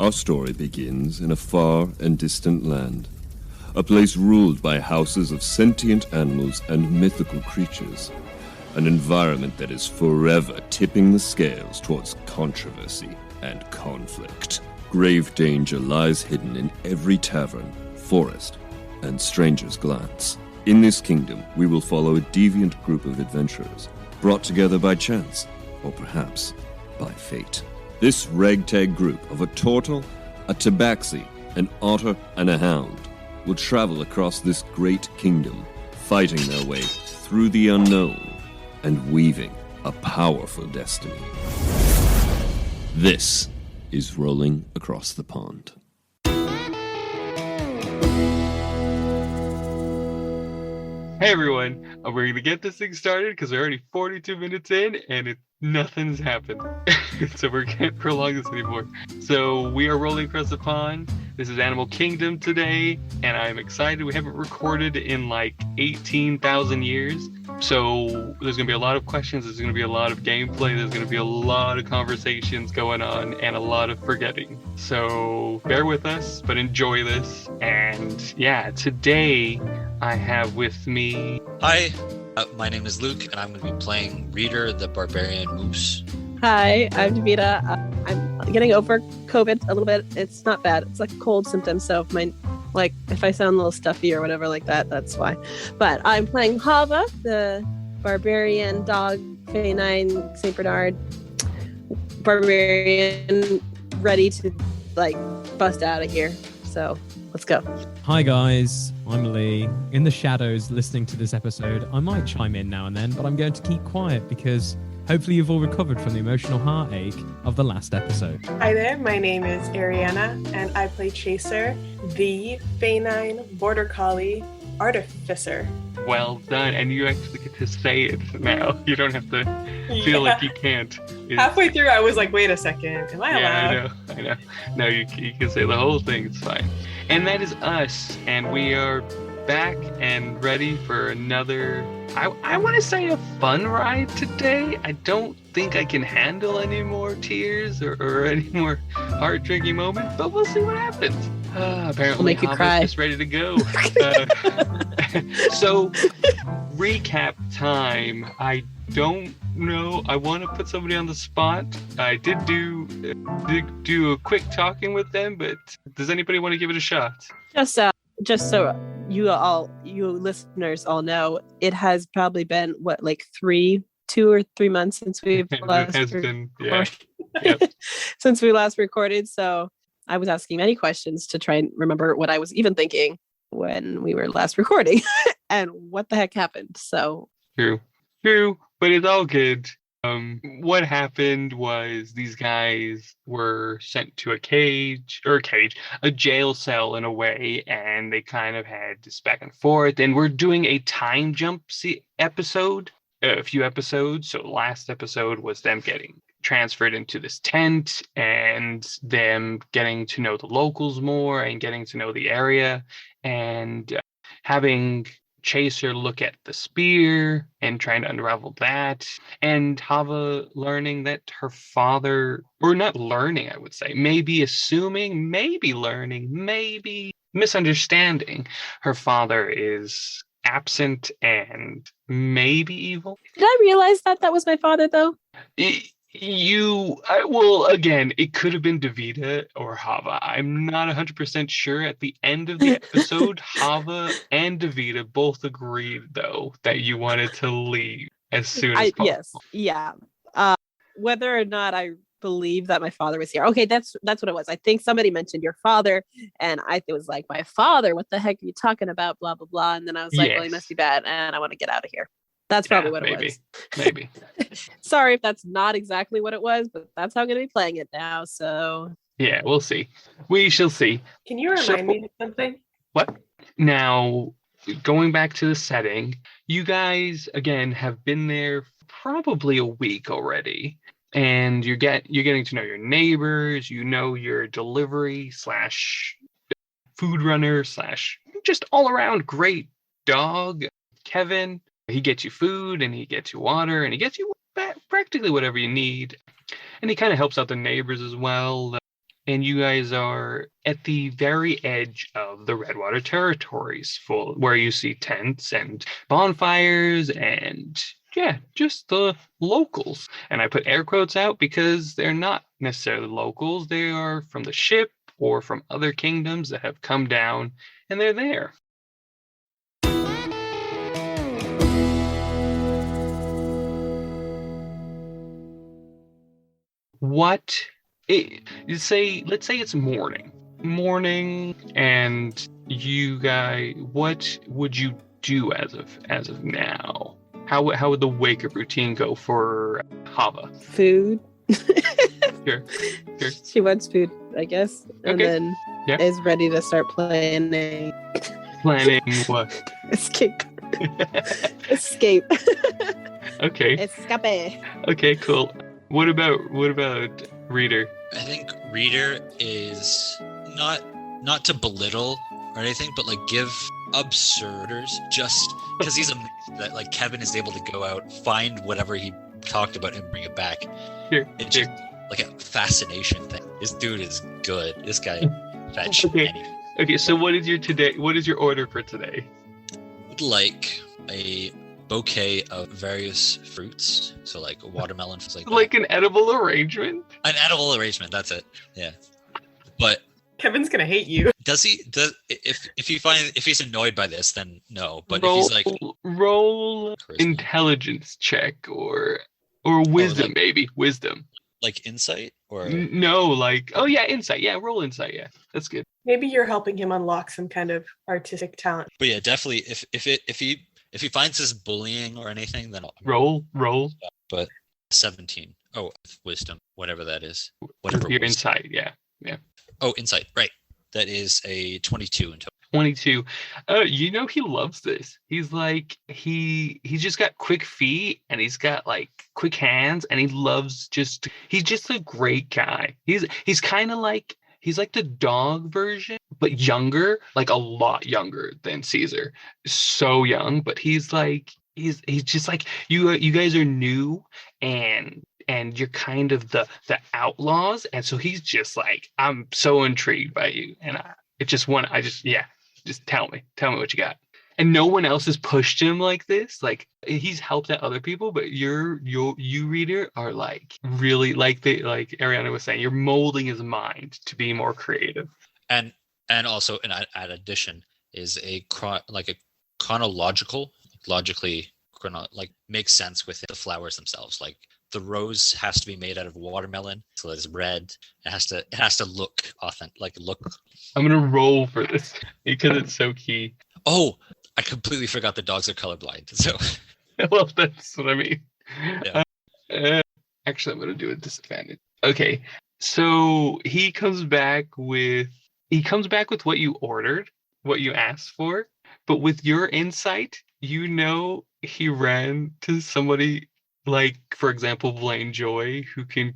Our story begins in a far and distant land, a place ruled by houses of sentient animals and mythical creatures, an environment that is forever tipping the scales towards controversy and conflict. Grave danger lies hidden in every tavern, forest, and stranger's glance. In this kingdom, we will follow a deviant group of adventurers, brought together by chance, or perhaps by fate. This ragtag group of a turtle, a tabaxi, an otter, and a hound will travel across this great kingdom, fighting their way through the unknown and weaving a powerful destiny. This is Rolling Across the Pond. Hey everyone, we're going to get this thing started because we're already 42 minutes in and nothing's happened. So we can't prolong this anymore. So we are rolling across the pond. This is Animal Kingdom today, and I'm excited. We haven't recorded in like 18,000 years. So there's going to be a lot of questions. There's going to be a lot of gameplay. There's going to be a lot of conversations going on and a lot of forgetting. So bear with us, but enjoy this. And yeah, today I have with me... Hi, my name is Luke, and I'm going to be playing Reader, the Barbarian Moose. Hi, I'm Davida. I'm getting over COVID a little bit. It's not bad. It's like a cold symptom, so if I sound a little stuffy or whatever like that, that's why. But I'm playing Hava, the barbarian dog, canine, St. Bernard barbarian, ready to bust out of here. So let's go. Hi guys, I'm Lee. In the shadows listening to this episode, I might chime in now and then, but I'm going to keep quiet because hopefully you've all recovered from the emotional heartache of the last episode. Hi there, my name is Ariana, and I play Chaser, the Feline Border Collie Artificer. Well done, and you actually get to say it now. You don't have to feel like you can't. Halfway through, I was like, wait a second, am I allowed? Yeah, I know. No, you can say the whole thing, it's fine. And that is us, and we are back and ready for another, I want to say, a fun ride today. I don't think I can handle any more tears or any more heart-drinking moments, but we'll see what happens. Apparently, make you cry. Just ready to go. So, recap time. I don't know. I want to put somebody on the spot. I did do a quick talking with them, but does anybody want to give it a shot? Just so you listeners all know, it has probably been 2 or 3 months since we've last since we last recorded. So I was asking many questions to try and remember what I was even thinking when we were last recording and what the heck happened. So True, but it's all good. What happened was these guys were sent to a jail cell in a way, and they kind of had this back and forth. And we're doing a time jump episode, a few episodes. So last episode was them getting transferred into this tent and them getting to know the locals more and getting to know the area and having Chaser look at the spear and trying to unravel that, and Hava learning that her father, or not learning, I would say, maybe assuming, maybe learning, maybe misunderstanding, her father is absent and maybe evil. did I realize that was my father though? Again, it could have been Davida or Hava. I'm not 100% sure. At the end of the episode, Hava and Davida both agreed, though, that you wanted to leave as soon as possible. Yes, yeah. Whether or not I believe that my father was here. Okay, that's what it was. I think somebody mentioned your father, and I was like, my father? What the heck are you talking about? Blah, blah, blah. And then I was like, well, he must be bad, and I want to get out of here. That's probably what it was. Maybe. Sorry if that's not exactly what it was, but that's how I'm going to be playing it now. So yeah, we'll see. We shall see. Can you remind me of something? What? Now, going back to the setting, you guys, again, have been there probably a week already. And you're getting to know your neighbors, you know your delivery / food runner / just all around great dog, Kevin. He gets you food and he gets you water and he gets you practically whatever you need. And he kind of helps out the neighbors as well. and you guys are at the very edge of the Redwater territories, full where you see tents and bonfires and yeah, just the locals. And I put air quotes out because they're not necessarily locals. They are from the ship or from other kingdoms that have come down, and they're there. Let's say it's morning, and you guys, what would you do as of now? How would the wake up routine go for Hava? Food. Sure. She wants food, I guess, and Okay. then Yeah. is ready to start planning. Planning what? Escape. Escape. Okay. Escape. Okay. Cool. What about Reader? I think Reader is not to belittle or anything, but like give absurders just because he's amazed that like Kevin is able to go out, find whatever he talked about and bring it back. Here. It's just like a fascination thing. This dude is good. This guy fetch Okay. anything. Okay. So what is your order for today? Would like a bouquet of various fruits, so like a watermelon, Like an edible arrangement? an edible arrangement. That's it. Yeah, but Kevin's gonna hate you. does if he's annoyed by this, then no. But roll, if he's like roll charisma, intelligence check or wisdom, like- maybe wisdom. like insight or No, like insight. Yeah, roll insight. Yeah, that's good. Maybe you're helping him unlock some kind of artistic talent. but yeah, definitely if he finds this bullying or anything, then Roll But 17. Oh, wisdom, whatever that is. Whatever your wisdom. insight. Yeah. Oh, insight. Right. That is a 22 in total. 22. He loves this. He's like he's just got quick feet and he's got like quick hands and he's just a great guy. He's kind of like he's like the dog version, but younger, like a lot younger than Caesar. So young, but he's just like you guys are new and you're kind of the outlaws, and so he's just like, I'm so intrigued by you, and just tell me what you got. And no one else has pushed him like this. Like he's helped out other people, but you Reader are like really like Ariana was saying, you're molding his mind to be more creative. And also in addition is a chronological, makes sense with the flowers themselves. Like the rose has to be made out of watermelon, so it's red. It has to look authentic, I'm gonna roll for this because it's so key. Oh, I completely forgot the dogs are colorblind. So Well, that's what I mean. Yeah. Actually, I'm gonna do a disadvantage. Okay, so he comes back with what you ordered, what you asked for, but with your insight, he ran to somebody like, for example, Blaine Joy, who can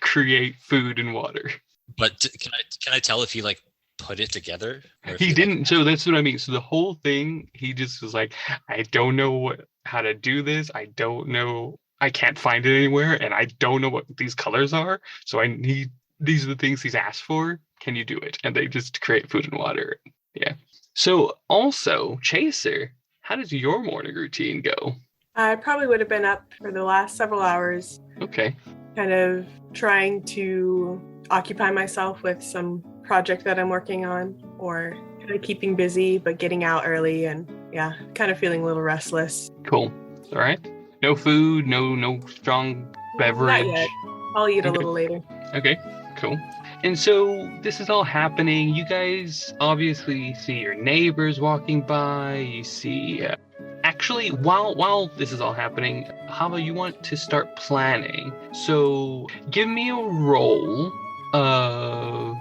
create food and water. but can I tell if he like put it together? Or if He like, didn't. So that's what I mean. So the whole thing, he just was like, I don't know how to do this. I don't know. I can't find it anywhere, and I don't know what these colors are. So these are the things he's asked for. Can you do it? And they just create food and water. Yeah. So also, Chaser, how does your morning routine go? I probably would have been up for the last several hours, Okay. kind of trying to occupy myself with some project that I'm working on, or kind of keeping busy but getting out early, and yeah, kind of feeling a little restless. Cool. All right. No food, no strong beverage. Not yet. I'll eat a Okay. little later. Okay, cool. And so this is all happening. You guys obviously see your neighbors walking by. You see, actually, while this is all happening, Hava, you want to start planning. So give me a roll of,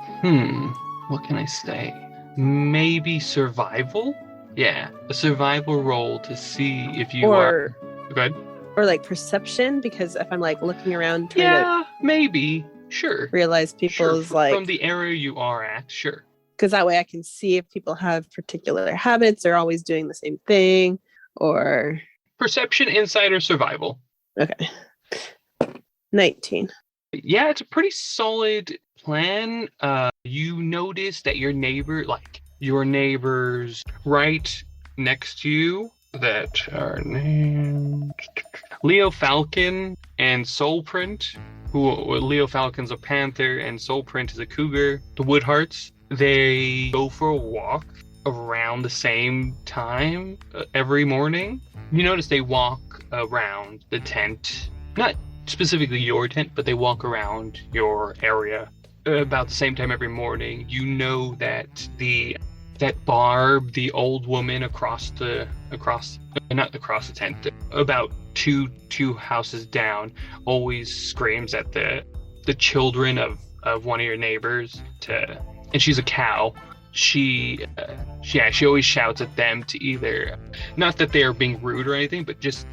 what can I say? Maybe survival? Yeah, a survival roll to see if you are. Go ahead. Or like perception, because if I'm like looking around trying Yeah, maybe. Sure. to realize Sure. people's like, From the area you are at, sure. because that way I can see if people have particular habits or always doing the same thing, or Perception, insight, or survival. okay. 19. Yeah, it's a pretty solid plan. You notice that your neighbors right next to you that are named Leo Falcon and Soulprint. Leo Falcon's a panther and Soulprint is a cougar. The Woodhearts, they go for a walk around the same time every morning. You notice they walk around the tent, not specifically your tent, but they walk around your area about the same time every morning. You know that Barb, the old woman not across the tent, about two houses down, always screams at the children of one of your neighbors and she's a cow. She always shouts at them to either, not that they're being rude or anything, but just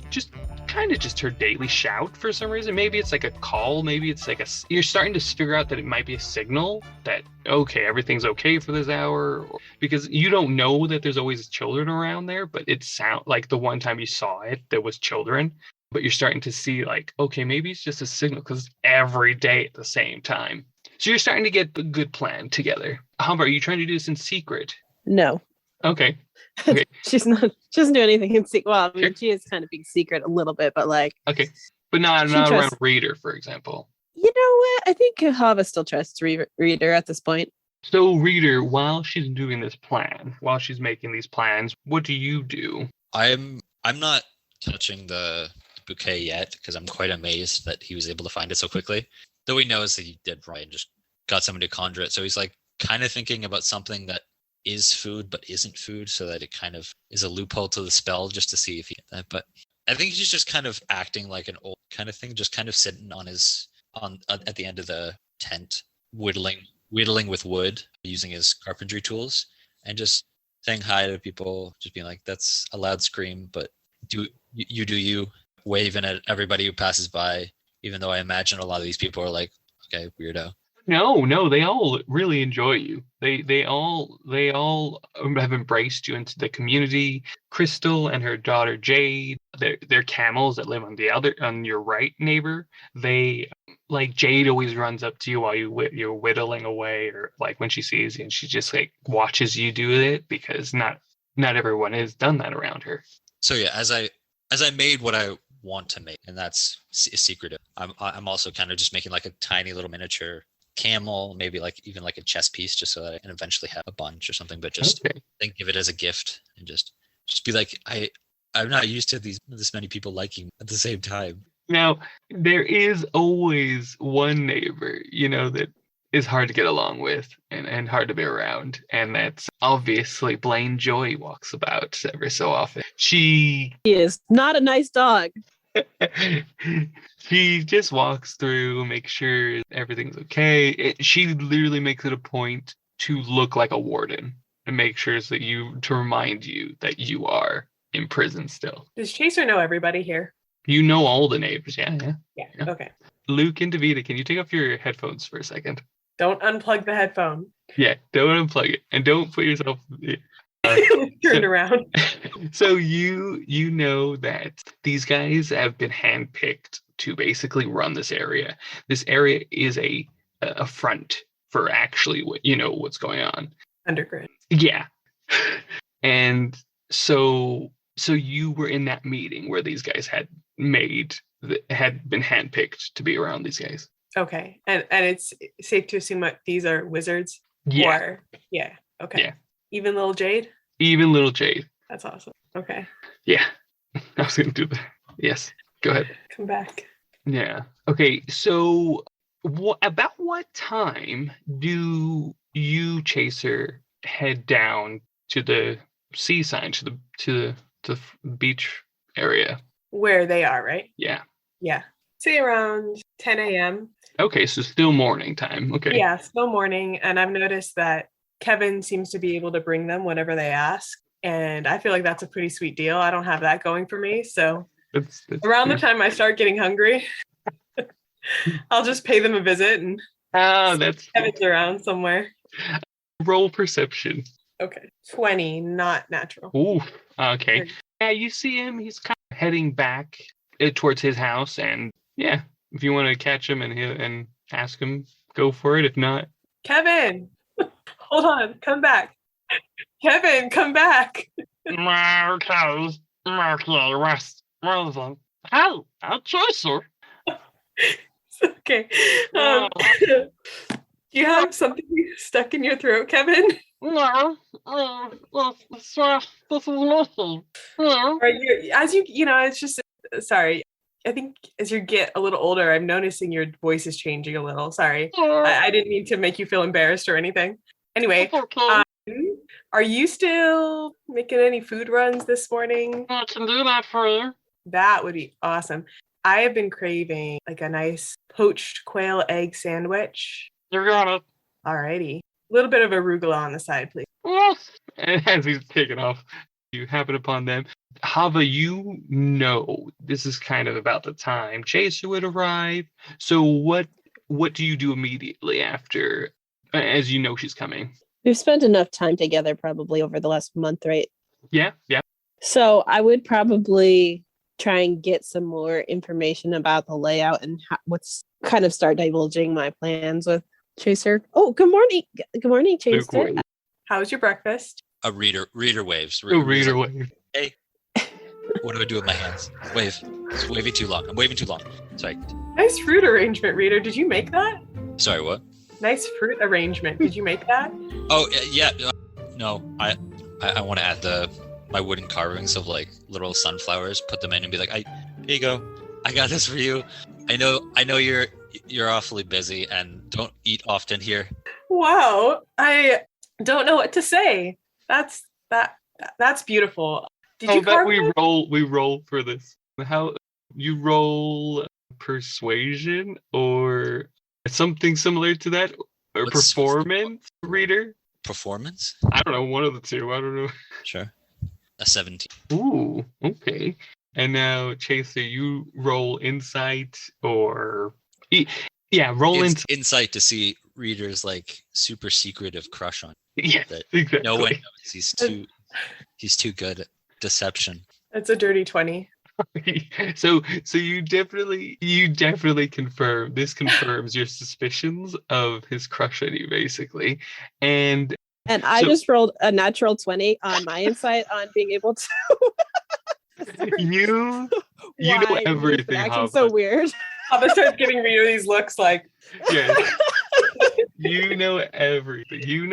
kind of just her daily shout for some reason. Maybe it's like a call, maybe it's like you're starting to figure out that it might be a signal that, okay, everything's okay for this hour, because you don't know that there's always children around there, but it sound like the one time you saw it, there was children, but you're starting to see like, okay, maybe it's just a signal because every day at the same time. So you're starting to get a good plan together. Humber, are you trying to do this in secret? No. Okay. She doesn't do anything in secret. Well, I mean, Sure. she is kind of being secret a little bit, but like. Okay. But not around Reader, for example. You know what? I think Hava still trusts Reader at this point. So Reader, while she's doing this plan, while she's making these plans, what do you do? I'm not touching the bouquet yet because I'm quite amazed that he was able to find it so quickly. Though he knows that he did right and just got somebody to conjure it. So he's like kind of thinking about something that is food but isn't food, so that it kind of is a loophole to the spell, just to see if he that. But I think he's just kind of acting like an old kind of thing, just kind of sitting at the end of the tent, whittling with wood, using his carpentry tools, and just saying hi to people, just being like, that's a loud scream, but do you, waving at everybody who passes by, even though I imagine a lot of these people are like, okay, weirdo. No, they all really enjoy you. They all have embraced you into the community. Crystal and her daughter Jade, they're camels that live on your right neighbor. They like Jade always runs up to you while you're whittling away, or like when she sees you, and she just like watches you do it, because not everyone has done that around her. So yeah, as I made what I want to make, and that's secretive. I'm also kind of just making like a tiny little miniature camel, maybe like even like a chess piece, just so that I can eventually have a bunch or something, but just think of it as a gift and just be like, I'm not used to this many people liking at the same time. Now, there is always one neighbor, that is hard to get along with and hard to be around, and that's obviously Blaine Joy walks about every so often. She is not a nice dog. She just walks through, makes sure everything's okay. She literally makes it a point to look like a warden and make sure to remind you that you are in prison still. Does Chaser know everybody here? You know all the neighbors, yeah. Yeah. Okay. Luke and Davida, can you take off your headphones for a second? Don't unplug the headphone. Yeah, don't unplug it, and don't put yourself. Turned around. So you know that these guys have been handpicked to basically run this area. This area is a front for actually what's going on. Underground. Yeah. And so you were in that meeting where these guys had been handpicked to be around these guys. Okay. And it's safe to assume that these are wizards? Yeah. Yeah. Okay. Yeah. Even little Jade? Even little Jade. That's awesome. Okay. Yeah. I was going to do that. Yes. Go ahead. Come back. Yeah. Okay. So about what time do you, Chaser, head down to the seaside, to the beach area? Where they are, right? Yeah. Yeah. Say around 10 a.m. Okay. So still morning time. Okay. Yeah, still morning. And I've noticed that Kevin seems to be able to bring them whatever they ask. And I feel like that's a pretty sweet deal. I don't have that going for me. So That's around the time I start getting hungry, I'll just pay them a visit and that's Kevin's around somewhere. roll perception. Okay. 20, not natural. Ooh. Okay. Yeah, you see him. He's kind of heading back towards his house, and yeah, if you want to catch him and ask him, go for it. If not, Kevin, hold on, come back. Kevin, come back. Marcos, Marco, rest. How? I'll try, sir. Okay. Do you have something stuck in your throat, Kevin? No, this is nothing. No. Or it's just, sorry. I think as you get a little older, I'm noticing your voice is changing a little. Sorry. I didn't mean to make you feel embarrassed or anything. Anyway, Okay. are you still making any food runs this morning? I can do that for you. That would be awesome. I have been craving like a nice poached quail egg sandwich. You got it. Alrighty. A little bit of arugula on the side, please. Yes. And as he's taking off, you happen upon them. Hava, you know this is kind of about the time Chaser would arrive. So what do you do immediately after, as you know she's coming? We've spent enough time together probably over the last month, right? Yeah. So I would probably try and get some more information about the layout and kind of start divulging my plans with Chaser. Oh, good morning. Good morning, Chaser. How was your breakfast? A reader waves. Reader wave. Hey. What do I do with my hands? Wave. It's waving too long. I'm waving too long. Sorry. Nice fruit arrangement, Reader. Did you make that? Sorry, what? Nice fruit arrangement. Did you make that? Oh, yeah. No, I want to add my wooden carvings of like little sunflowers, put them in and be like, here you go. I got this for you. I know you're awfully busy and don't eat often here. Wow. I don't know what to say. That's beautiful. Did you carve it? We roll for this. How you roll persuasion or something similar to that? Or performance, Reader? Performance? I don't know, one of the two. I don't know. Sure. A 17. Ooh, okay. And now, Chaser, you roll insight or... Yeah, roll insight to see Reader's like super secretive crush on. Yeah, exactly. No one knows. He's too good at deception. It's a dirty 20. So you definitely confirms your suspicions of his crush on you, basically. And I just rolled a natural 20 on my insight on being able to you know everything. Acting so weird. Hava starts giving Reader these looks like, yeah. You know everything. You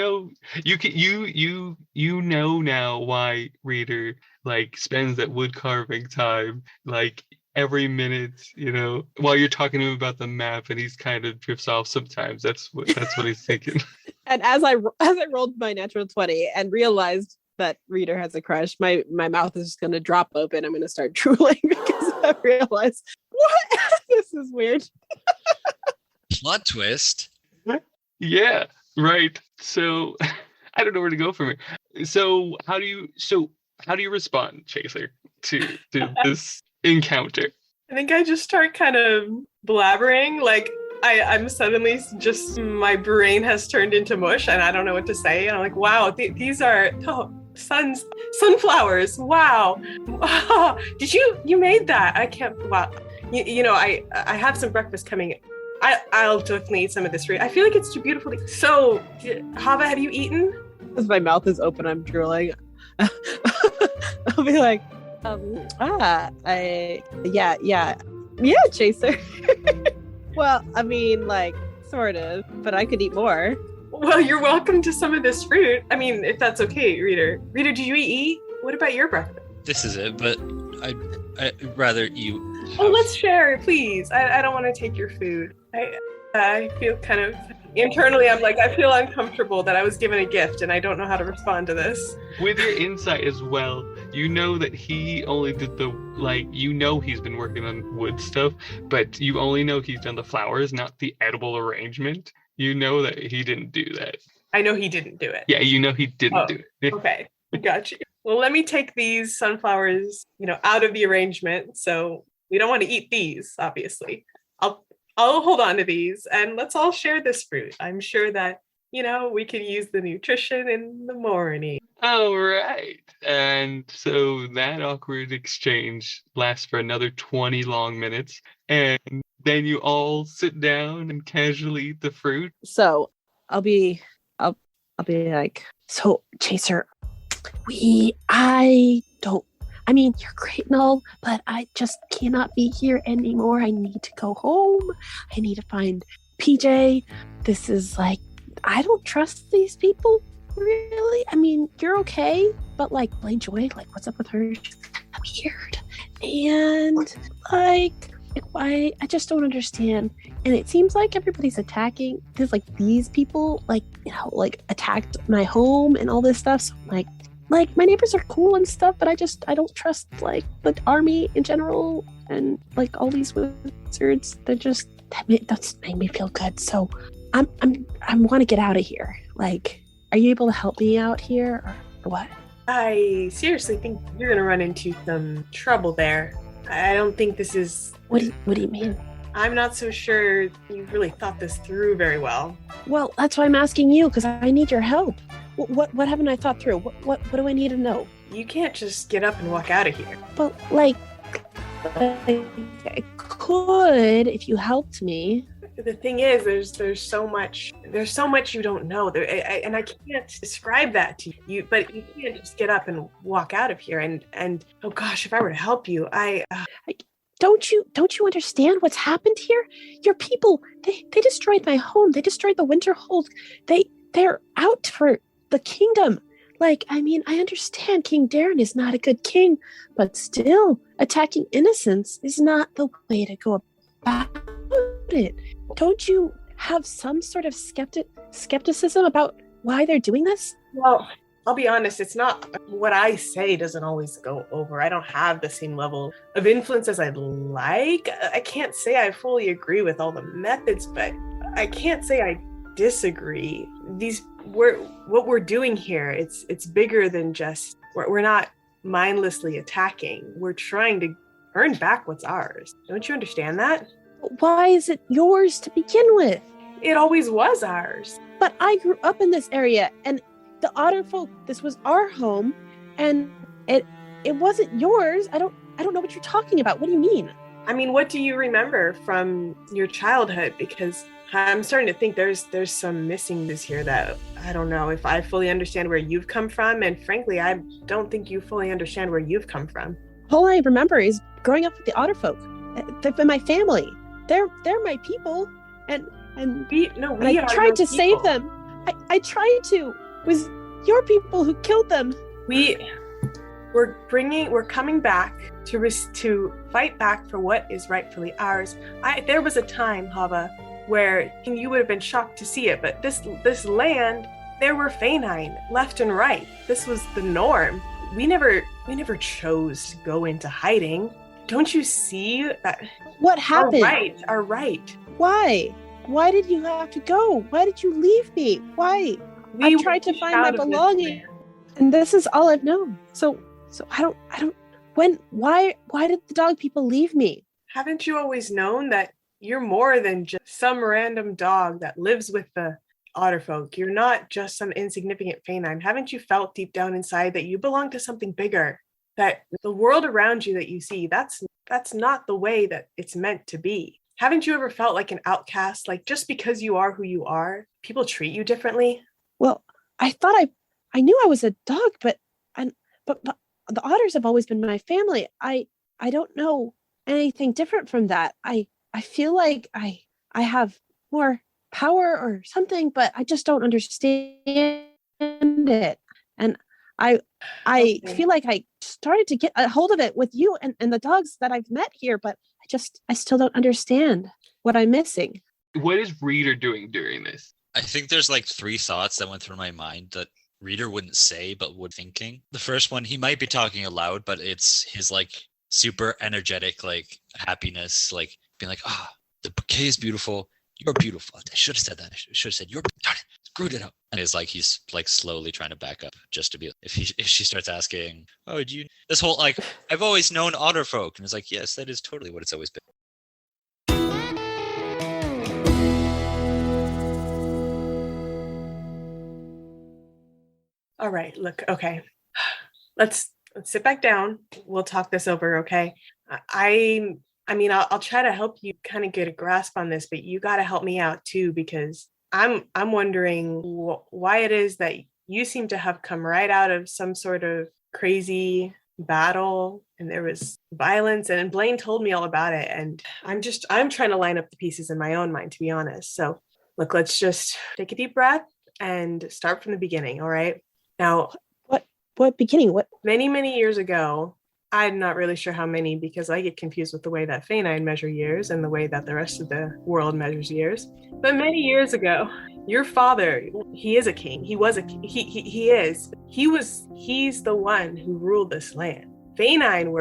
know now why Reader like spends that wood carving time like every minute, while you're talking to him about the map, and he's kind of drifts off sometimes. That's what he's thinking. And as I rolled my natural 20 and realized that Reader has a crush, my mouth is just going to drop open. I'm going to start drooling because I realized, what? This is weird. Plot twist. Yeah, right. So I don't know where to go from here. So how do you respond, Chaser, to this encounter? I think I just start kind of blabbering. Like I'm suddenly just, my brain has turned into mush and I don't know what to say. And I'm like, wow, these are sunflowers. Wow. Did you made that? I can't, wow. I have some breakfast coming. I'll definitely eat some of this fruit. I feel like it's too beautiful. So, Hava, have you eaten? As my mouth is open, I'm drooling. I'll be like, yeah, Chaser. Well, I mean, like, sort of, but I could eat more. Well, you're welcome to some of this fruit. I mean, if that's okay, Reader. Reader, did you eat? What about your breakfast? This is it, but I'd rather you... Oh, let's share, please. I don't want to take your food. I feel kind of... Internally, I'm like, I feel uncomfortable that I was given a gift and I don't know how to respond to this. With your insight as well, you know that he only did he's been working on wood stuff, but you only know he's done the flowers, not the edible arrangement. You know that he didn't do that. I know he didn't do it. Yeah, you know he didn't do it. Okay, got you. Well, let me take these sunflowers, out of the arrangement. So we don't want to eat these, obviously. I'll hold on to these and let's all share this fruit. I'm sure that, we can use the nutrition in the morning. All right. And so that awkward exchange lasts for another 20 long minutes. And Then you all sit down and casually eat the fruit. So I'll be like, so Chaser, I mean, you're great and all, but I just cannot be here anymore. I need to go home. I need to find PJ. This is like, I don't trust these people, really. I mean, you're okay, but like, Blaine Joy, like, what's up with her? She's kind of weird. And like, I just don't understand. And it seems like everybody's attacking, because like these people, like, you know, like attacked my home and all this stuff. So like my neighbors are cool and stuff, but I don't trust like the army in general and like all these wizards. That's made me feel good. So I want to get out of here. Like, are you able to help me out here or what? I seriously think you're gonna run into some trouble there. I don't think this is. What do you mean? I'm not so sure you really thought this through very well. Well, that's why I'm asking you, because I need your help. What haven't I thought through? What do I need to know? You can't just get up and walk out of here. But like, I could if you helped me. The thing is, there's so much you don't know there, and I can't describe that to you. But you can't just get up and walk out of here. And oh gosh, if I were to help you, Don't you understand what's happened here? Your people, they destroyed my home. They destroyed the Winterhold. They're out for the kingdom. Like, I mean, I understand King Darren is not a good king, but still, attacking innocents is not the way to go about it. Don't you have some sort of skepticism about why they're doing this? Well, I'll be honest, it's not what I say doesn't always go over. I don't have the same level of influence as I'd like. I can't say I fully agree with all the methods, but I can't say I disagree. What we're doing here, it's bigger than just, we're not mindlessly attacking. We're trying to earn back what's ours. Don't you understand that? Why is it yours to begin with? It always was ours. But I grew up in this area, and the Otter folk, this was our home, and it wasn't yours. I don't know what you're talking about. What do you mean? I mean, what do you remember from your childhood? Because I'm starting to think there's some missingness here that I don't know if I fully understand where you've come from, and frankly, I don't think you fully understand where you've come from. All I remember is growing up with the Otter folk. They've been my family. They're my people, and I tried to save them. I tried to. It was your people who killed them. We're coming back to fight back for what is rightfully ours. There was a time, Hava, where you would have been shocked to see it, but this land, there were Fainine left and right. This was the norm. We never chose to go into hiding. Don't you see that? What happened? Our right. Why? Why did you have to go? Why did you leave me? Why? I tried to find my belonging, and this is all I've known. So I don't. Why did the dog people leave me? Haven't you always known that you're more than just some random dog that lives with the Otterfolk? You're not just some insignificant Fainine. Haven't you felt deep down inside that you belong to something bigger? That the world around you that you see, that's not the way that it's meant to be. Haven't you ever felt like an outcast? Like, just because you are who you are, people treat you differently? Well, I thought I knew I was a dog, but the otters have always been my family. I don't know anything different from that. I feel like I have more power or something, but I just don't understand it. And I feel like I started to get a hold of it with you and the dogs that I've met here, but I still don't understand what I'm missing. What is Reader doing during this? I think there's like 3 thoughts that went through my mind that Reader wouldn't say, but would thinking. The first one, he might be talking aloud, but it's his like super energetic, like happiness, like being like, the bouquet is beautiful. You're beautiful. I should have said that. I should have said, you're, darn it, screwed it up. And it's like, he's like slowly trying to back up just to be, if she starts asking, do you, this whole, like, I've always known Otterfolk. And it's like, yes, that is totally what it's always been. All right, look, okay. Let's sit back down. We'll talk this over, okay? I'm I mean, I'll try to help you kind of get a grasp on this, but you got to help me out too, because I'm wondering why it is that you seem to have come right out of some sort of crazy battle and there was violence, and Blaine told me all about it, and I'm trying to line up the pieces in my own mind, to be honest. So look, let's just take a deep breath and start from the beginning. All right. Now, what beginning? What? Many years ago, I'm not really sure how many, because I get confused with the way that Fainine measure years and the way that the rest of the world measures years. But many years ago, your father, he is a king. He was a king. He is. He's the one who ruled this land. Fainine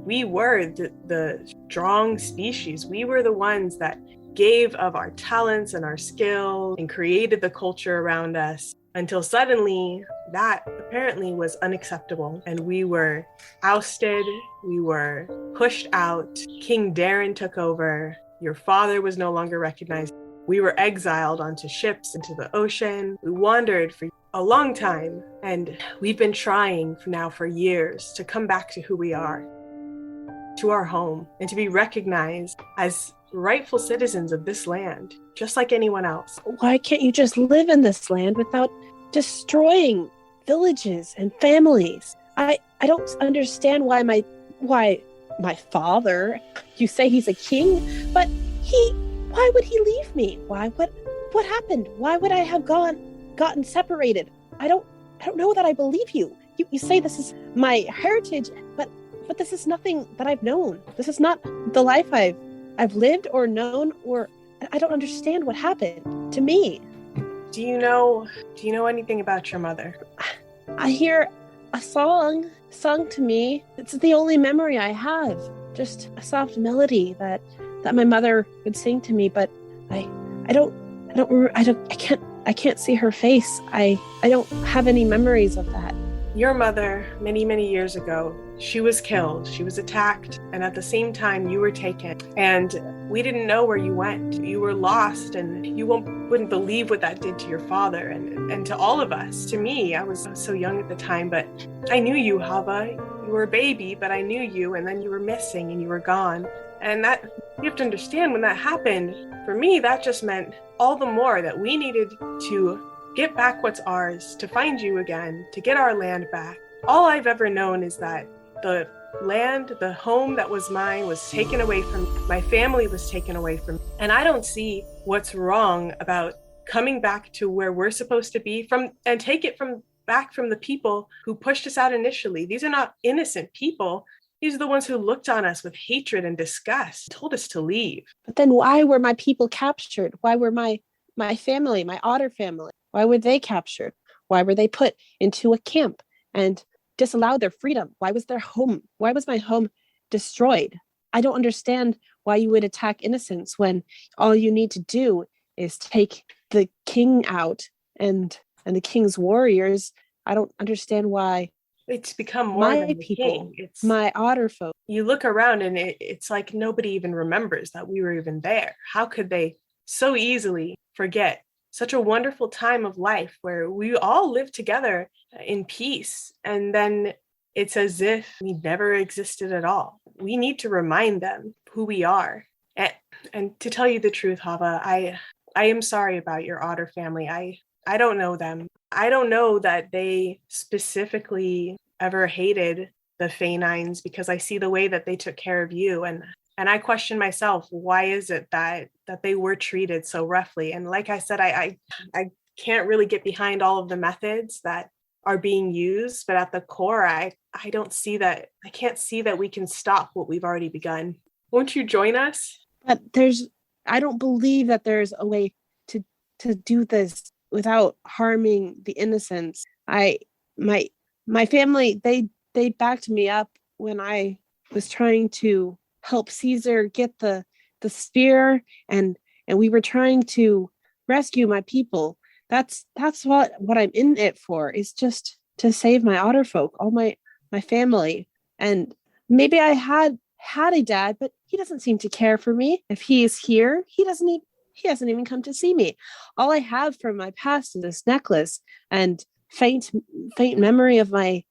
we were the strong species. We were the ones that gave of our talents and our skill and created the culture around us, until suddenly that apparently was unacceptable and we were ousted, we were pushed out. King Darren took over. Your father was no longer recognized. We were exiled onto ships into the ocean. We wandered for a long time, and we've been trying now for years to come back to who we are, to our home, and to be recognized as rightful citizens of this land, just like anyone else. Why can't you just live in this land without destroying villages and families? I don't understand why my father, you say he's a king, but why would he leave me? What happened? Why would I have gotten separated? I don't know that I believe you. You say this is my heritage, but this is nothing that I've known. This is not the life I've lived or known, or I don't understand what happened to me. Do you know anything about your mother? I hear a song sung to me. It's the only memory I have. Just a soft melody that my mother would sing to me, but I can't see her face. I don't have any memories of that. Your mother, many years ago, she was killed. She was attacked, and at the same time you were taken, and we didn't know where you went. You were lost, and you wouldn't believe what that did to your father and to all of us. To me, I was so young at the time, but I knew you, Hava. You were a baby, but I knew you, and then you were missing and you were gone. And that, you have to understand, when that happened, for me, that just meant all the more that we needed to get back what's ours, to find you again, to get our land back. All I've ever known is that the land, the home that was mine, was taken away from me. My family was taken away from me. And I don't see what's wrong about coming back to where we're supposed to be and take it back from the people who pushed us out initially. These are not innocent people. These are the ones who looked on us with hatred and disgust, told us to leave. But then why were my people captured? Why were my family, my otter family, why were they captured? Why were they put into a camp and disallowed their freedom? Why was my home destroyed? I don't understand why you would attack innocents when all you need to do is take the king out and the king's warriors. I don't understand why. It's become more my than the people, king. It's my otter folk. You look around and it's like nobody even remembers that we were even there. How could they so easily forget such a wonderful time of life where we all live together in peace? And then it's as if we never existed at all. We need to remind them who we are. And to tell you the truth, Hava, I am sorry about your otter family. I don't know them. I don't know that they specifically ever hated the Fainines, because I see the way that they took care of you. And I question myself, why is it that they were treated so roughly? And like I said, I can't really get behind all of the methods that are being used, but at the core, I don't see that. I can't see that we can stop what we've already begun. Won't you join us? But I don't believe that there's a way to do this without harming the innocents. My family, they backed me up when I was trying to help Caesar get the spear, and we were trying to rescue my people. That's what I'm in it for, is just to save my otter folk, all my family. And maybe I had a dad, but he doesn't seem to care for me. If he is here, he hasn't even come to see me. All I have from my past is this necklace and faint memory of my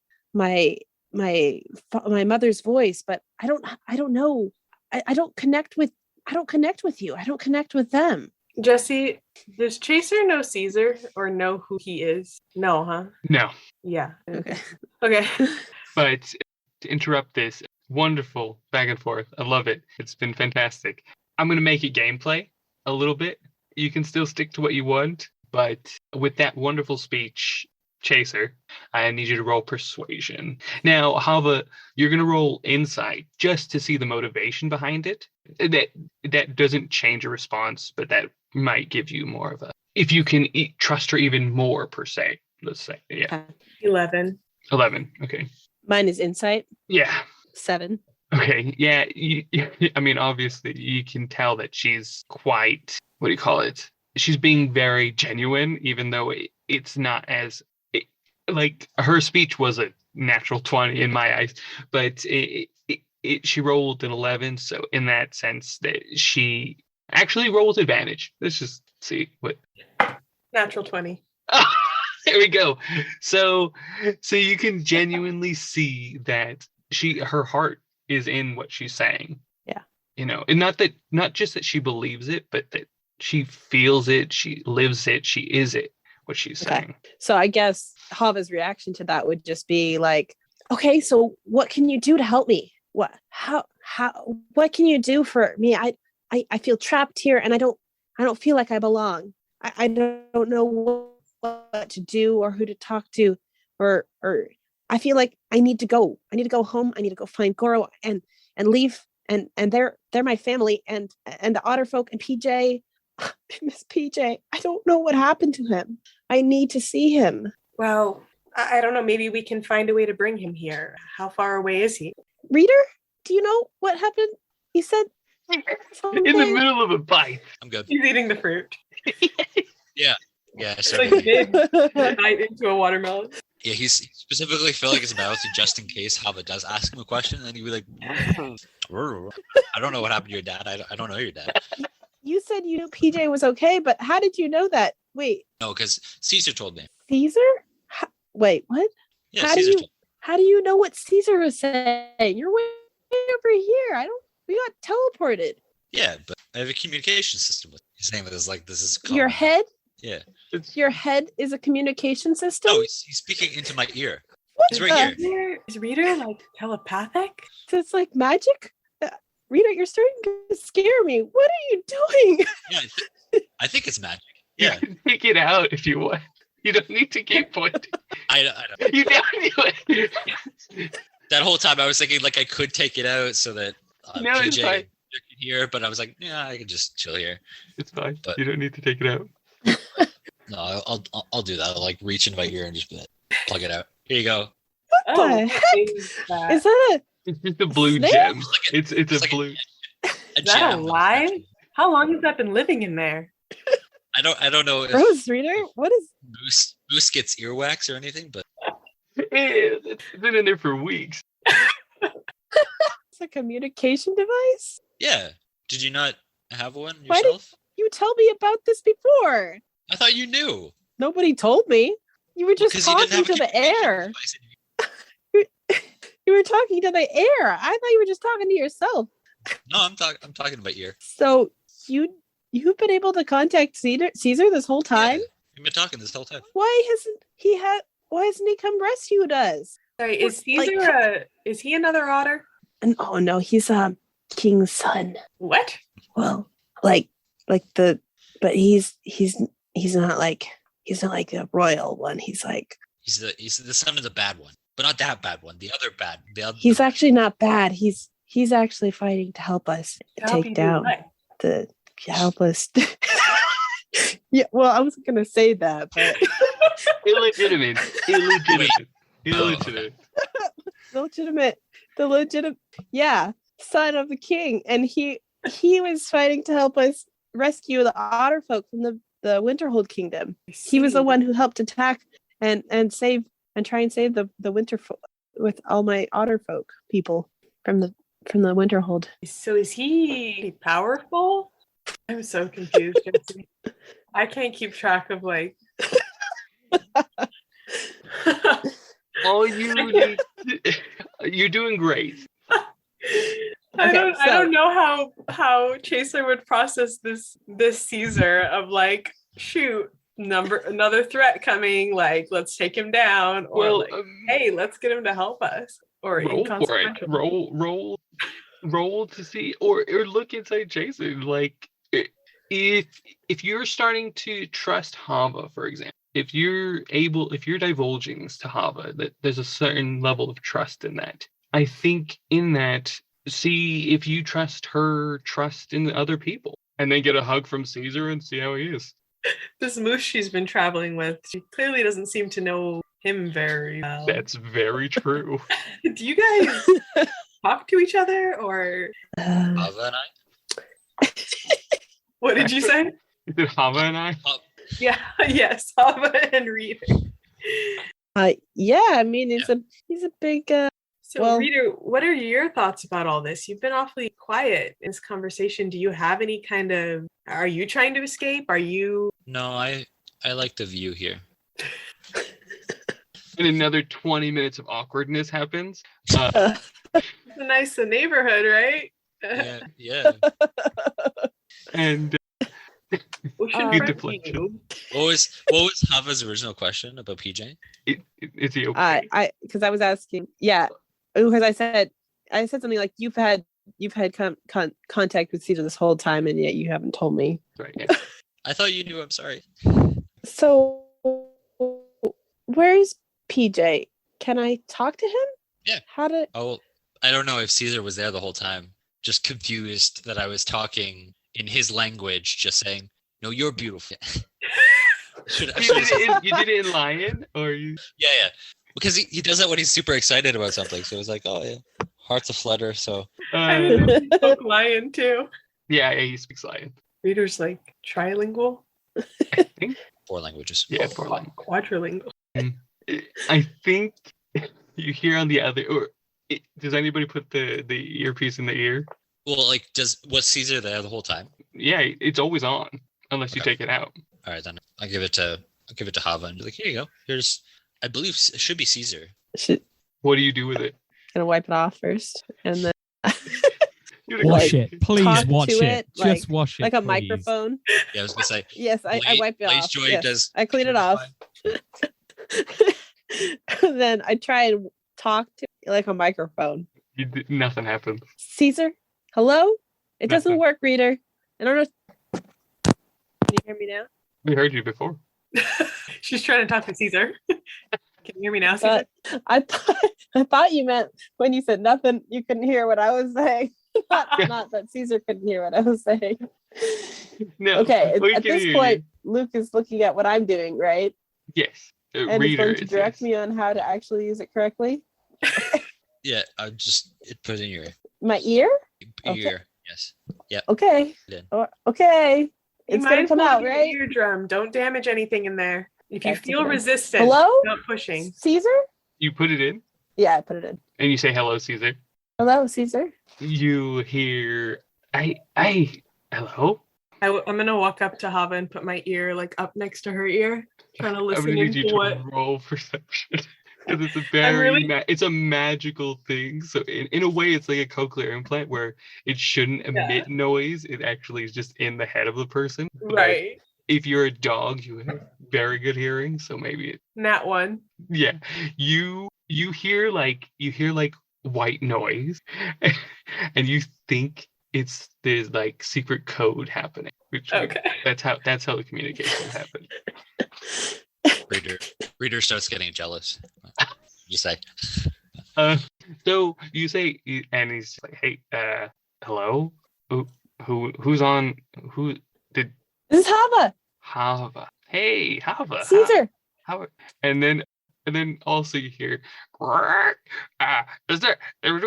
mother's voice, but I don't know. I don't connect with you. I don't connect with them. Jesse, does Chaser know Caesar or know who he is? No, huh? No. Yeah. Okay. Okay. But to interrupt this, wonderful back and forth. I love it. It's been fantastic. I'm going to make it gameplay a little bit. You can still stick to what you want, but with that wonderful speech, Chaser, I need you to roll persuasion. Now, Hava, you're going to roll insight just to see the motivation behind it. That doesn't change a response, but that might give you more of a, if you can trust her even more, per se, let's say. Yeah. Okay. 11. 11. Okay. Mine is insight. Yeah. 7. Okay. Yeah. I mean, obviously, you can tell that she's quite, what do you call it? She's being very genuine, even though it's not as, like, her speech was a natural 20 in my eyes, but she rolled an 11. So in that sense, that she actually rolled advantage. Let's just see what. Natural 20. There we go. So you can genuinely see that her heart is in what she's saying. Yeah. You know, and not just that she believes it, but that she feels it, she lives it, she is it, what she's saying. So I guess Hava's reaction to that would just be like, okay, so what can you do to help me? What can you do for me? I feel trapped here and I don't feel like I belong. I don't know what to do or who to talk to, or I feel like I need to go home. I need to go find Goro and leave. And they're my family and the otter folk and PJ. Miss PJ, I don't know what happened to him. I need to see him. Well, I don't know. Maybe we can find a way to bring him here. How far away is he? Reader, do you know what happened? He said something. In the middle of a bite. I'm good. He's eating the fruit. Yeah. Yeah. So Like he did bite into a watermelon. yeah, he's specifically filling his mouth just in case Hava does ask him a question, and he'd be like, I don't know what happened to your dad. I don't know your dad. You said you knew PJ was okay, but how did you know that? Wait, No, because Caesar told me. Caesar? Wait, what? Yeah, How do Caesar you- told me. How do you know what Caesar was saying? You're way over here. We got teleported. Yeah, but I have a communication system with his name is like this is Your common. head? Yeah. Your head is a communication system? No, he's speaking into my ear. What He's right the- here. Is Reader like telepathic? So it's like magic? Rita, you're starting to scare me. What are you doing? Yeah, I think it's magic. Yeah, You can take it out if you want. You don't need to keep pointing. I don't. You don't do it. That whole time I was thinking like I could take it out so that No, it's PJ fine. and Rick can hear, but I was like, yeah, I can just chill here. It's fine. But- You don't need to take it out. No, I'll do that. I'll like reach into my ear and just be like, plug it out. Here you go. What the heck? Is that, Is that It's just a blue Snake? gem. It's It's a like a- blue. A is that gem. alive? How long has that been living in there? I don't know a if Rose Reader? What is Moose gets earwax or anything, but It's been in there for weeks. it's a communication device? yeah. Did you not have one Why did- yourself? You told me about this before. I thought you knew. Nobody told me. You were just Because you didn't talking have a to the communication air. device in You were talking to the air. I thought you were just talking to yourself. No, I'm talking about ear. So you've been able to contact Caesar this whole time? Yeah, we've been talking this whole time. Why hasn't he come rescued us? Sorry, is Like- Caesar is he another otter? And oh no, he's king's son. What? Well, like but he's not like a royal one. He's like He's the son of the bad one, but not that bad one. The other bad. he's actually not bad. He's actually fighting to help us To help you take do down what? to help us. Yeah, well, I wasn't gonna say that, but Illegitimate. the legitimate, yeah, son of the king, and he was fighting to help us rescue the otter folk from the Winterhold kingdom. He was the one who helped attack and save and try and save the winter with all my otter folk people from the Winterhold. So is he powerful? I'm so confused, Jesse. I can't keep track of like. All you need. You're doing great. I Okay, don't know how Chaser would process this Caesar of like, shoot, another threat coming, like let's take him down, or Well, like, hey, let's get him to help us, or roll for it. inconsequential. Roll to see, or look inside Jason. Like, if you're starting to trust Hava, for example, if you're divulging this to Hava, that there's a certain level of trust in that. I think in that, see if you trust her trust in the other people, and then get a hug from Caesar and see how he is. This moose she's been traveling with, she clearly doesn't seem to know him very well. That's very true. Do you guys talk to each other, or Ava and I. what did you say? Is it Hava and I? Yeah, yes, Hava and Reader. Yeah, I mean, he's a big. So, Well- Reader, what are your thoughts about all this? You've been awfully quiet in this conversation. Do you have any kind of? Are you trying to escape? Are you? No, I like the view here. And another 20 minutes of awkwardness happens. It's a nice neighborhood, right? Yeah. And Ocean Good front deflection. view. What was Hava's original question about PJ? is he okay? Because I was asking, yeah, because I said something like you've had contact with Caesar this whole time, and yet you haven't told me. Right, yeah. I thought you knew. I'm sorry. So, where's PJ? Can I talk to him? Yeah. How to? Oh, I don't know if Caesar was there the whole time. Just confused that I was talking in his language, just saying, "No, you're beautiful." You did it in Lion, or you? Yeah. Because he does that when he's super excited about something. So it's like, oh yeah, hearts aflutter. So I didn't know he spoke Lion too. Yeah, he speaks Lion. Reader's like trilingual, I think. 4 languages. Yeah, 4 Lion. quadrilingual. I think you hear on the other. Does anybody put the earpiece in the ear? Well, like, was Caesar there the whole time? Yeah, it's always on unless you Okay. take it out. All right, then I'll give it to Hava and be like, here you go. Here's, I believe it should be Caesar. What do you do with it? Gonna wipe it off first, and then You're Wash Like, it. Please talk wash to it. it, Just wash it. like a please. microphone. Yeah, I was gonna say. Yes, I wipe it Blaze off. Joy Yes, does. I clean it off. And then I try and talk to it like a microphone. Nothing happens. Caesar, hello? It doesn't Nothing. work, Reader. I don't know. Can you hear me now? We heard you before. She's trying to talk to Caesar. Can you hear me now, Caesar? I thought you meant when you said nothing, you couldn't hear what I was saying. not that Caesar couldn't hear what I was saying. No. Okay, we at can this hear point, you. Luke is looking at what I'm doing, right? Yes. And is Reader going to is direct yes. me on how to actually use it correctly. Yeah, I just put it in your My ear? ear. Okay. Yes. Okay. Then. Okay. Be It's gonna come mindful of out, your right? eardrum. Don't damage anything in there. If you That's feel okay. resistance, Hello? not pushing. Caesar? You put it in Yeah, I put it in. and you say hello, Caesar. Hello, Caesar. You hear hello? I'm gonna walk up to Hava and put my ear like up next to her ear, trying to I'm listen gonna need you into to what. roll perception. Because it's a very it's a magical thing. So in a way, it's like a cochlear implant where it shouldn't emit noise. It actually is just in the head of the person. But Right. if you're a dog, you have very good hearing. So maybe Nat one. yeah. You hear like white noise, and you think there's like secret code happening. Which Okay. that's how the communication happened. Reader starts getting jealous. You say. So you say, and he's like, "Hey, hello, who's on? Who did This is Hava. Hava? Hey, Hava, Caesar. Hava." And then also you hear, do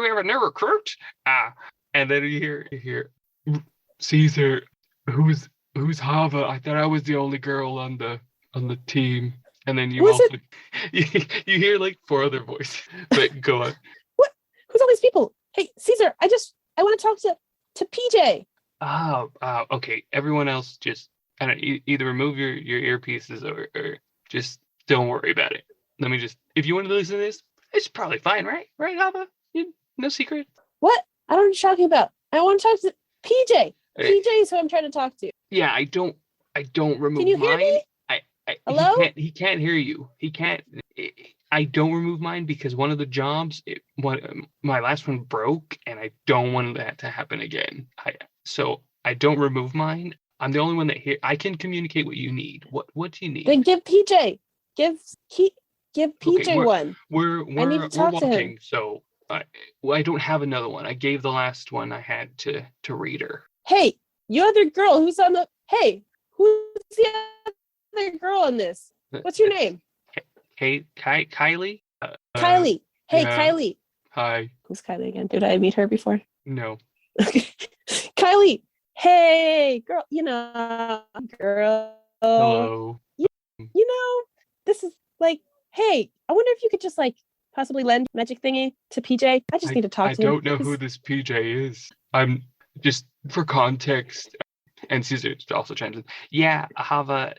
we have a new recruit? And then you hear, Caesar, who's Hava? I thought I was the only girl on the team. And then you Who is also you hear like 4 other voices. But go on. What? Who's all these people? Hey, Caesar, I want to talk to PJ. Okay. Everyone else just either remove your earpieces or just don't worry about it. If you want to listen to this, it's probably fine, right? Right, Hava? No secret. What? I don't know what you're talking about. I want to talk to PJ. Hey. PJ is who I'm trying to talk to. Yeah, I don't remove Can you hear mine. me? Hello? He can't hear you. He can't. I don't remove mine because one of the jobs, my last one broke, and I don't want that to happen again. So I don't remove mine. I'm the only one that I can communicate what you need. What do you need? Then give PJ. Give PJ Okay, one. We're I need to talk to him. walking, so I don't have another one. I gave the last one I had to Reader. Hey, you other girl who's on the. Hey, who's the other girl on this? What's your name? Hey, Kylie. Kylie. Hey, yeah. Kylie. Hi. Who's Kylie again? Did I meet her before? No. Okay. Kylie. Hey, girl. Girl. Hello. This is like. Hey, I wonder if you could just like possibly lend magic thingy to PJ. I just need to talk to him. I don't know who this PJ is. I'm just for context, and Caesar also chimes in. Yeah, I have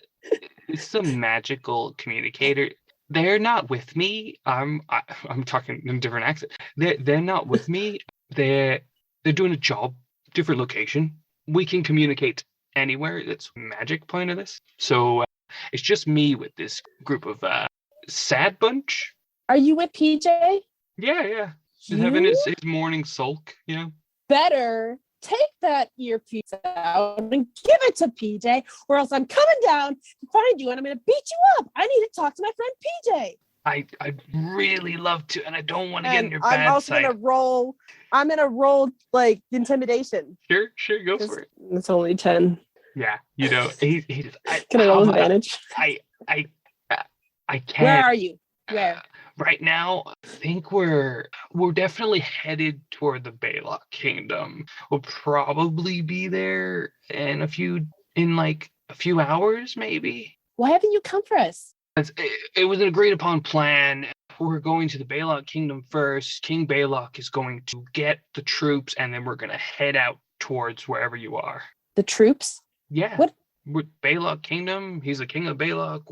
it's a magical communicator. They're not with me. I'm talking in a different accent. They're not with me. They're doing a job, different location. We can communicate anywhere. That's magic point of this. So it's just me with this group of sad bunch. Are you with PJ? Yeah. Just having his morning sulk. Yeah. Better take that earpiece out and give it to PJ, or else I'm coming down to find you and I'm going to beat you up. I need to talk to my friend PJ. I'd really love to, and I don't want to get in your bad I'm also side. I'm gonna roll like intimidation. Sure, go for it. It's only 10. Yeah, he Can I roll with advantage? I can't. Where are you? Where? Right now, I think we're definitely headed toward the Baylock Kingdom. We'll probably be there in a few hours, maybe. Why haven't you come for us? It was an agreed upon plan. We're going to the Baylock Kingdom first. King Baylock is going to get the troops, and then we're going to head out towards wherever you are. The troops? Yeah. What? With Baylock Kingdom, he's the king of Baylock.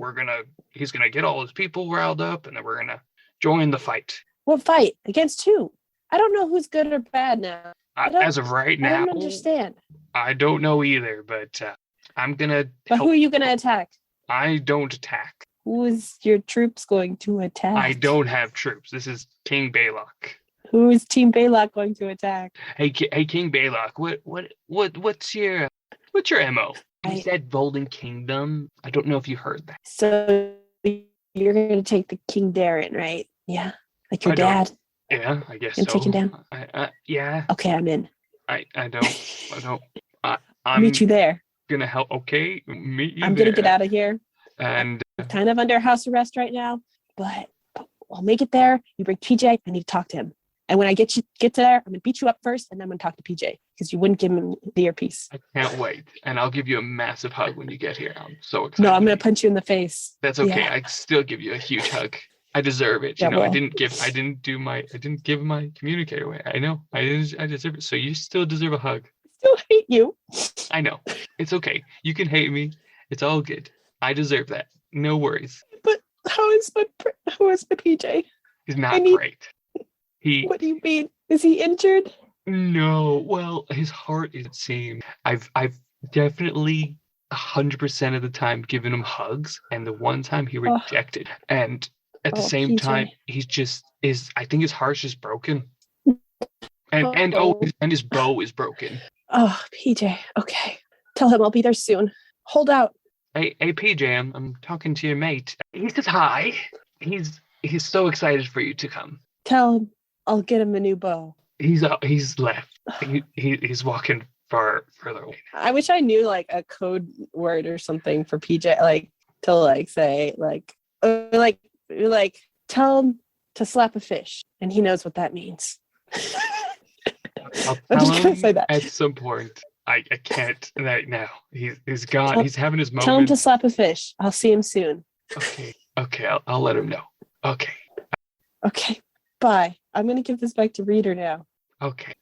He's gonna get all his people riled up, and then we're gonna join the fight. What fight? Against who? I don't know who's good or bad now. As of right now, I don't understand. I don't know either, but I'm gonna. But who are you gonna attack? I don't attack. Who is your troops going to attack? I don't have troops. This is King Baylock. Who is Team Baylock going to attack? Hey, King Baylock. What's your MO? You said Golden Kingdom. I don't know if you heard that. So you're going to take the King Darren, right? Yeah, like your dad. Yeah, I guess so. Take him down. Yeah. Okay, I'm in. I don't. I'll meet you there. Gonna help. Okay, meet you. I'm gonna get out of here. And I'm kind of under house arrest right now, but I'll make it there. You bring PJ. I need to talk to him. And when I get there, I'm gonna beat you up first, and then I'm gonna talk to PJ because you wouldn't give him the earpiece. I can't wait, and I'll give you a massive hug when you get here. I'm so excited. No, I'm gonna punch you in the face. That's okay. Yeah. I still give you a huge hug. I deserve it. Yeah, I didn't give my communicator away. I know. I deserve it. So you still deserve a hug. I still hate you. I know. It's okay. You can hate me. It's all good. I deserve that. No worries. But how is my PJ? He's not great. What do you mean? Is he injured? No. Well, his heart, it seems. I've definitely 100% of the time given him hugs, and the one time he rejected. And at the same PJ. time, I think his heart's just broken. And his bow is broken. Oh, PJ. Okay. Tell him I'll be there soon. Hold out. Hey, PJ, I'm talking to your mate. He says hi. He's so excited for you to come. Tell him I'll get him a new bow. He's left. He's walking further away. I wish I knew like a code word or something for PJ, like to like say like tell him to slap a fish, and he knows what that means. I'll I'm tell just gonna him say that. at some point. I can't right now. He's gone. He's having his moment. Tell him to slap a fish. I'll see him soon. Okay. I'll let him know. Okay. Bye. I'm gonna give this back to Reader now. Okay.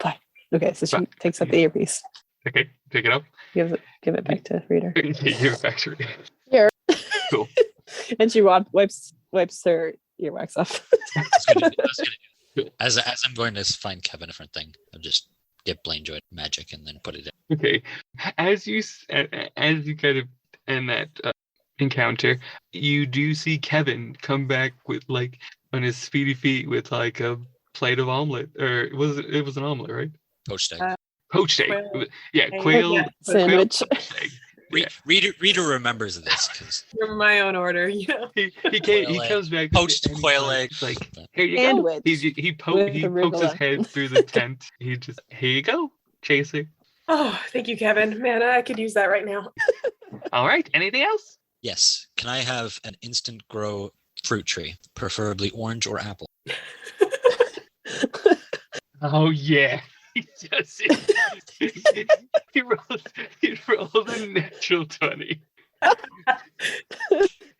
Bye. Okay. So she takes up the earpiece. Okay. Pick it up. Give it back to Reader. Give it back to Reader. Here. Cool. And she wipes her earwax off. That's good. As I'm going to find Kevin a different thing, I'll just get Blaine Joy magic and then put it in. Okay, as you kind of end that encounter, you do see Kevin come back with like on his speedy feet with like a plate of omelet, or it was an omelet, right? Poached egg. Poached egg. Quail. Yeah, Egg. quail Yeah. Sandwich. poached egg. Yeah. Reader remembers this because From my own order, you know. He Quail egg. comes back Poached and he's quail like, egg. He's like, here you Sandwich go. He pokes his arugula. head through the tent. He just, here you go, Chaser. Oh, thank you, Kevin. Man, I could use that right now. All right. Anything else? Yes. Can I have an instant grow fruit tree, preferably orange or apple? Oh yeah. He rolled a natural 20.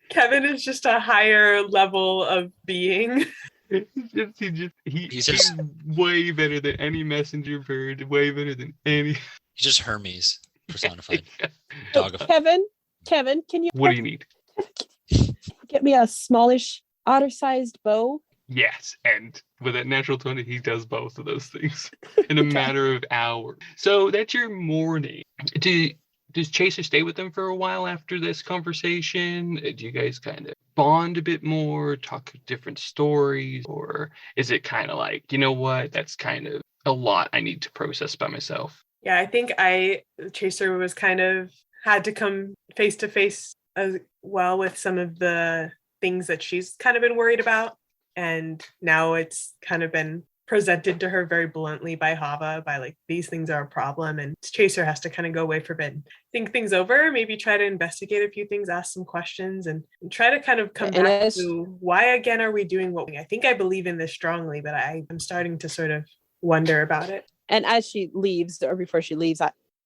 Kevin is just a higher level of being. He's way better than any messenger bird, way better than any. He's just Hermes personified. Dog of Kevin, can you What do you need? get me a smallish otter-sized bow? Yes, and with that natural 20, he does both of those things in a matter of hours. So that's your morning. Does Chaser stay with them for a while after this conversation? Do you guys kind of bond a bit more, talk different stories, or is it kind of like, you know what, that's kind of a lot I need to process by myself? Yeah, I think Chaser was kind of had to come face to face as well with some of the things that she's kind of been worried about. And now it's kind of been presented to her very bluntly by Hava, by like, these things are a problem. And Chaser has to kind of go away for a bit and think things over, maybe try to investigate a few things, ask some questions, and try to kind of come back to why again are we doing what I think I believe in this strongly, but I'm starting to sort of wonder about it. And as she leaves, or before she leaves,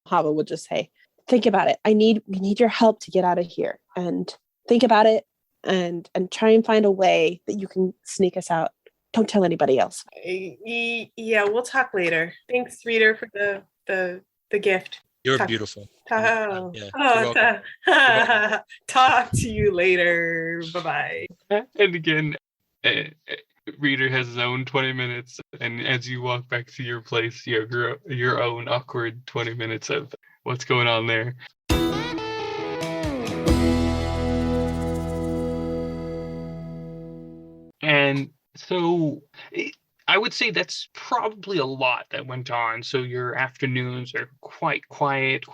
Hava will just say, think about it. We need your help to get out of here. And think about it and try and find a way that you can sneak us out. Don't tell anybody else. Yeah, we'll talk later. Thanks, reader, for the gift. You're beautiful. Oh, Yeah, oh, you're welcome. talk to you later. Bye-bye. And again, Reader has his own 20 minutes, and as you walk back to your place, you have your own awkward 20 minutes of what's going on there. And so I would say that's probably a lot that went on. So your afternoons are quite quiet,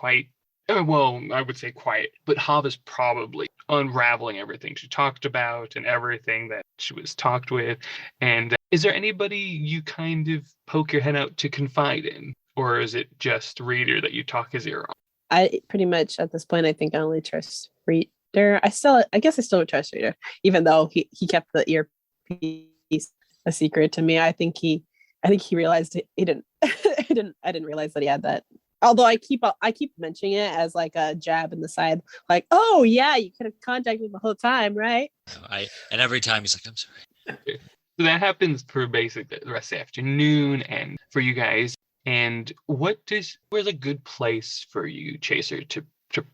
well, I would say quiet, but Hava's probably unraveling everything she talked about and everything that she was talked with. And is there anybody you kind of poke your head out to confide in? Or is it just Reader that you talk his ear on? I pretty much at this point, I think I only trust Reader. I guess I still would trust Reader, even though he kept the earpiece a secret to me. I think he realized he didn't. I didn't realize that he had that. Although I keep mentioning it as like a jab in the side, like, oh yeah, you could have contacted me the whole time, right? And every time he's like, I'm sorry. Okay. So that happens for basically the rest of the afternoon and for you guys. And where's a good place for you, Chaser, to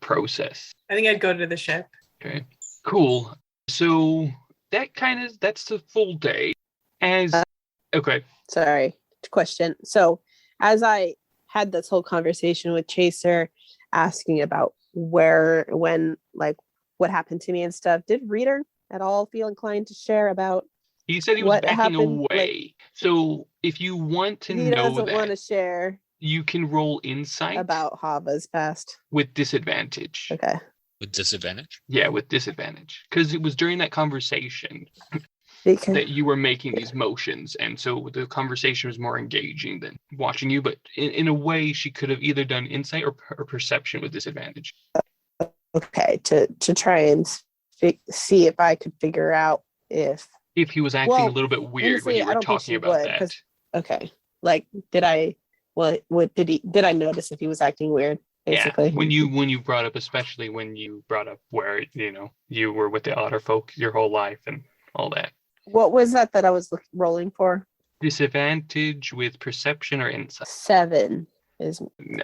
process? I think I'd go to the ship. Okay, cool. So that's the full day. Okay. Sorry, question. So as I had this whole conversation with Chaser, asking about where, when, like what happened to me and stuff, did Reader at all feel inclined to share about? He said he was backing away. So if you want to know that, he doesn't want to share. You can roll insight about Hava's past with disadvantage. Okay. With disadvantage? Yeah, with disadvantage, because it was during that conversation that you were making these motions, and so the conversation was more engaging than watching you. But in a way, she could have either done insight or perception with disadvantage. Okay, to try and see if I could figure out if he was acting a little bit weird when you were talking about that. Okay, like did I notice if he was acting weird? Basically, yeah. When you brought up, especially when you brought up where you were with the otter folk your whole life and all that. What was that I was rolling for? Disadvantage with perception or insight. 7 is.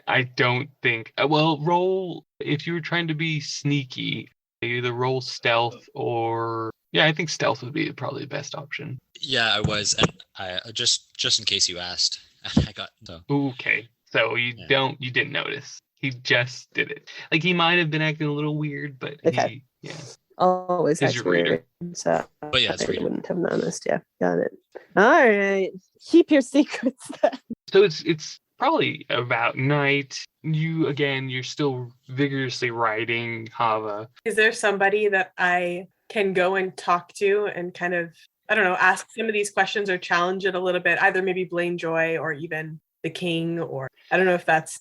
I don't think. Well, roll if you were trying to be sneaky. Either roll stealth or Yeah, I think stealth would be probably the best option. Yeah, I was, and I just in case you asked, I got so. Okay, so you Yeah. didn't notice. He just did it. Like he might have been acting a little weird, but Okay. yeah. Always Is acts your weird, reader. so But yeah, it's I reader. wouldn't have noticed. Yeah, got it. All right, keep your secrets then. So it's probably about night. You're still vigorously riding Hava. Is there somebody that I can go and talk to and kind of, I don't know, ask some of these questions or challenge it a little bit? Either maybe Blame Joy or even the king, or I don't know if that's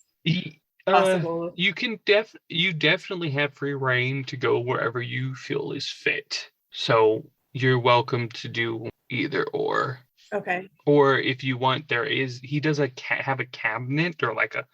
possible. You definitely have free reign to go wherever you feel is fit. So you're welcome to do either or. Okay. Or if you want, he does have a cabinet or like a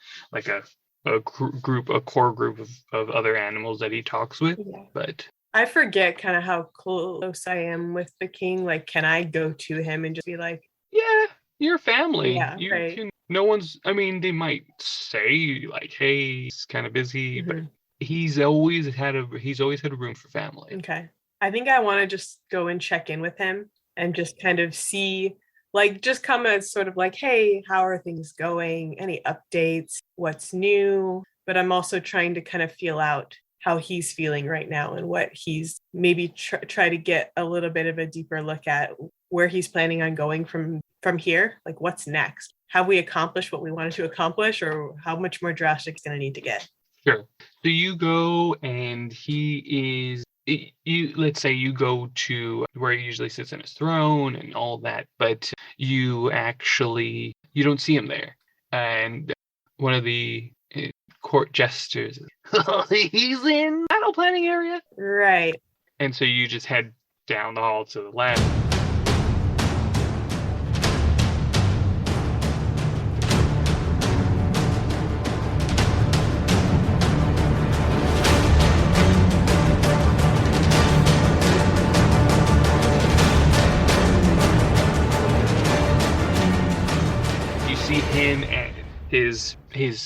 core group of other animals that he talks with. Yeah. But I forget kind of how close I am with the king. Like, can I go to him and just be like, yeah, you're family. Yeah, You right. can. No one's. I mean, they might say like, "Hey, he's kind of busy," but Mhm. he's always had a room for family. Okay. I think I want to just go and check in with him and just kind of see, like, just come as sort of like, hey, how are things going? Any updates? What's new? But I'm also trying to kind of feel out how he's feeling right now and what he's maybe try to get a little bit of a deeper look at where he's planning on going from here. Like, what's next? Have we accomplished what we wanted to accomplish, or how much more drastic is going to need to get? Sure. So you go, and let's say you go to where he usually sits on his throne and all that, but you don't see him there. And one of the court jesters, he's in battle planning area. Right. And so you just head down the hall to the left. You see him and his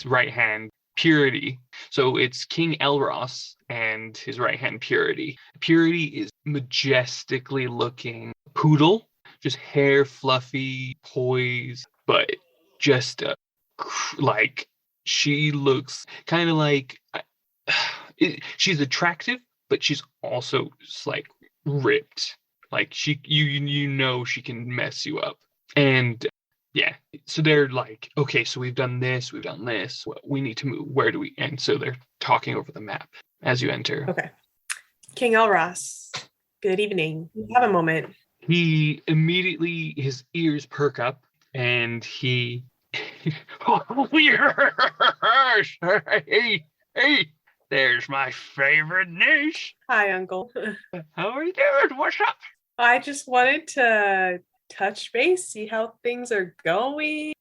right hand, Purity. So it's King Elros and his right hand, Purity. Purity is majestically looking poodle, just hair fluffy, poised, but just like she looks kind of like she's attractive, but she's also just like ripped. Like you know she can mess you up. And yeah, so they're like, okay, so we've done this, we need to move. Where do we? And so they're talking over the map as you enter. Okay. King Elros, good evening. You have a moment. He immediately, his ears perk up, and he, oh yes, hey, there's my favorite niece. Hi, Uncle. How are you doing? What's up? I just wanted to touch base, see how things are going,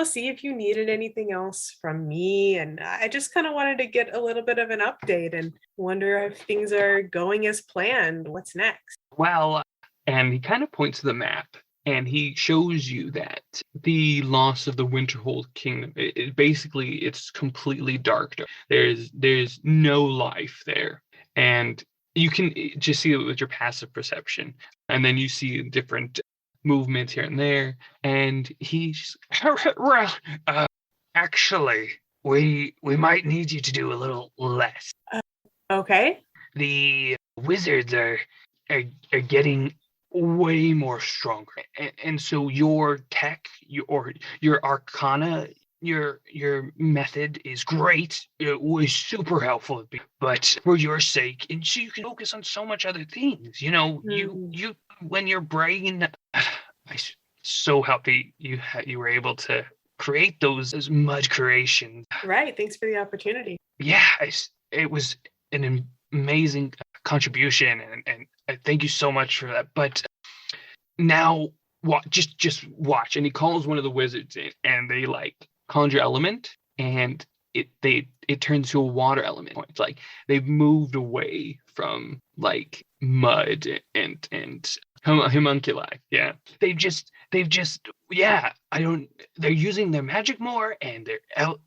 see if you needed anything else from me. And I just kind of wanted to get a little bit of an update and wonder if things are going as planned. What's next? Well, and he kind of points to the map, and he shows you that the loss of the Winterhold Kingdom, basically it's completely dark. There's no life there, and you can just see it with your passive perception, and then you see different movements here and there, and he's well, actually, we might need you to do a little less. Okay. The wizards are getting way more stronger, and so your tech, your arcana, your method is great. It was super helpful, but for your sake, and so you can focus on so much other things. You when your brain, I'm so happy you were able to create those mud creations. Right. Thanks for the opportunity. Yeah, it was an amazing contribution, and I thank you so much for that. But now, just watch. And he calls one of the wizards in, and they like conjure element, and it turns to a water element. It's like they've moved away from like mud and homunculi. Yeah, they've just yeah. They're using their magic more, and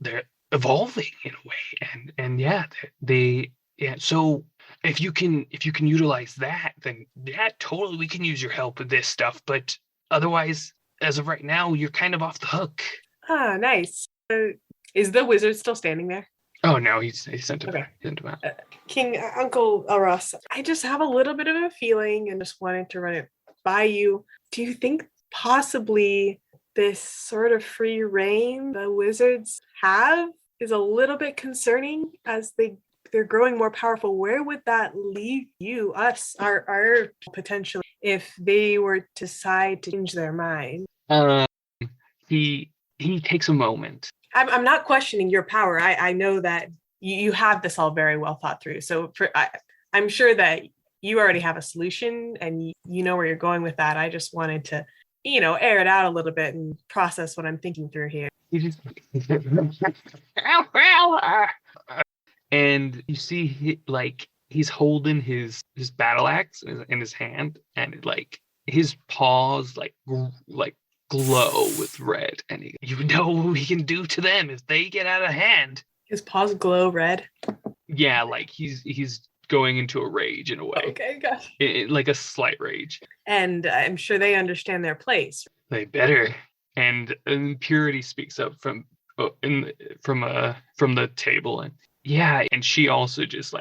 they're evolving in a way, and yeah, they. Yeah, so if you can utilize that, then yeah, totally we can use your help with this stuff. But otherwise, as of right now, you're kind of off the hook. Ah, nice. Is the wizard still standing there? Oh no, he sent him Okay. back. Sent him out. King Uncle Ross, I just have a little bit of a feeling and just wanted to run it by you. Do you think possibly this sort of free reign the wizards have is a little bit concerning as they're growing more powerful? Where would that leave you, us, our potential, if they were to decide to change their mind? He takes a moment. I'm not questioning your power. I know that you have this all very well thought through. So I'm sure that you already have a solution and you know where you're going with that. I just wanted to, air it out a little bit and process what I'm thinking through here. He just and you see he's holding his battle axe in his hand, and his paws glow with red, and you know what we can do to them if they get out of hand. His paws glow red. Yeah, like he's going into a rage in a way. Okay, gosh. Like a slight rage. And I'm sure they understand their place. They better. And Purity speaks up from the table, and yeah, and she also just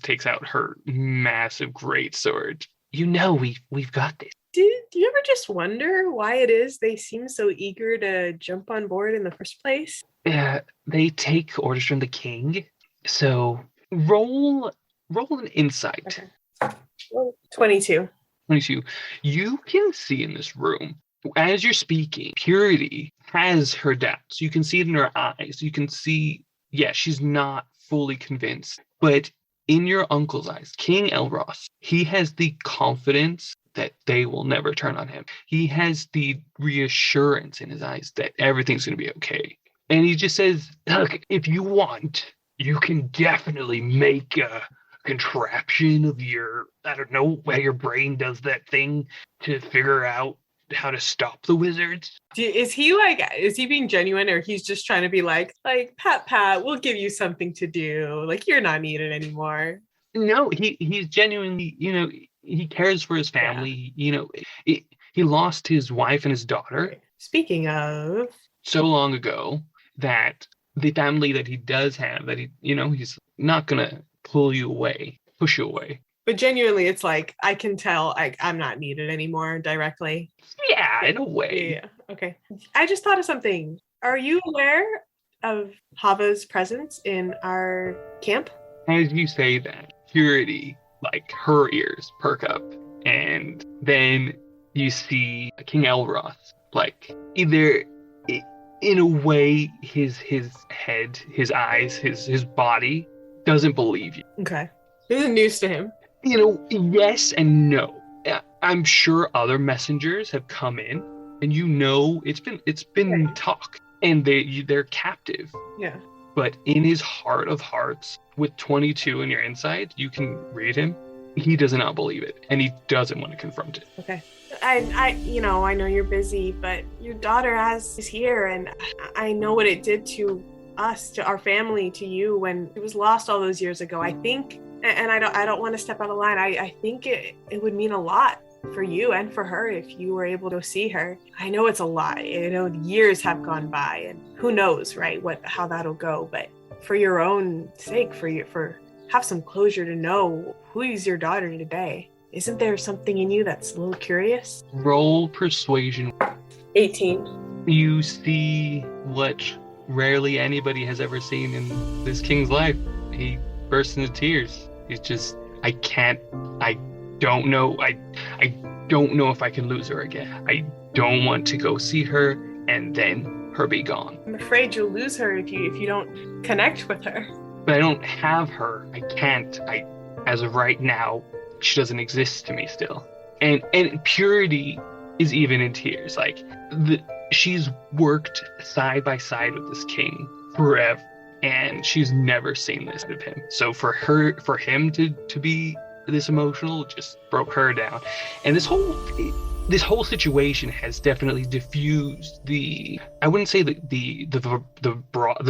takes out her massive great sword. We've got this. Do you ever just wonder why it is they seem so eager to jump on board in the first place? They take orders from the king. So roll an insight. Okay. Well, 22. 22. You can see in this room, as you're speaking, Purity has her doubts. You can see it in her eyes. You can see, she's not fully convinced. But in your uncle's eyes, King Elros, he has the confidence that they will never turn on him. He has the reassurance in his eyes that everything's going to be okay. And he just says, look, if you want, you can definitely make a contraption of I don't know how your brain does that thing to figure out how to stop the wizards. Is he being genuine, or he's just trying to be like, Pat, we'll give you something to do. Like, you're not needed anymore. No, he's genuinely, he cares for his family. Yeah. He lost his wife and his daughter. Speaking of, so long ago that the family that he does have, that he's not gonna push you away. But genuinely, it's like, I can tell I'm not needed anymore directly. Yeah, in a way. Yeah. Okay. I just thought of something. Are you aware of Hava's presence in our camp? As you say that, Purity, her ears perk up, and then you see King Elroth, either in a way his head, his eyes, his body doesn't believe you. Okay. This is news to him. Yes and no. I'm sure other messengers have come in, and it's been talk, and they're captive. Yeah. But in his heart of hearts, with 22 in your inside, you can read him. He does not believe it, and he doesn't want to confront it. Okay. I know you're busy, but your daughter is here, and I know what it did to us, to our family, to you when it was lost all those years ago. I think, and I don't want to step out of line. I think it would mean a lot for you and for her if you were able to see her. I know it's a lot. Years have gone by, and who knows, right? How that'll go. But for your own sake, for have some closure to know who is your daughter today. Isn't there something in you that's a little curious? Roll persuasion. 18. You see what rarely anybody has ever seen in this king's life. He bursts into tears. He's just, I don't know if I can lose her again. I don't want to go see her and then her be gone. I'm afraid you'll lose her if you don't connect with her. But I don't have her. I can't. As of right now, she doesn't exist to me still. And Purity is even in tears. She's worked side by side with this king forever, and she's never seen this of him. So for him to be this emotional just broke her down. And this whole situation has definitely diffused I wouldn't say the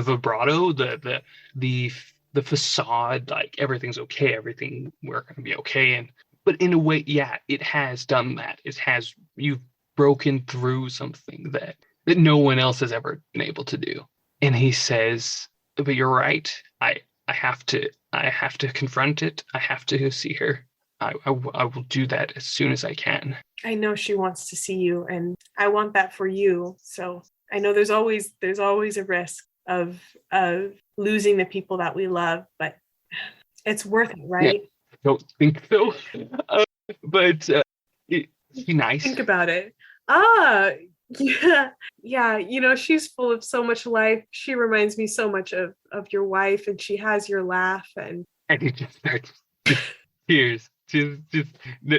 vibrato, the the facade, like everything's okay, everything we're gonna be okay, and but in a way, yeah, it has done that. You've broken through something that no one else has ever been able to do. And he says, "But you're right. I have to confront it. I have to see her. I will do that as soon as I can." I know she wants to see you, and I want that for you. So I know there's always a risk of losing the people that we love, but it's worth it, right? I don't think so. But be nice. Think about it. Yeah. She's full of so much life. She reminds me so much of your wife, and she has your laugh. And it just starts. Tears. Just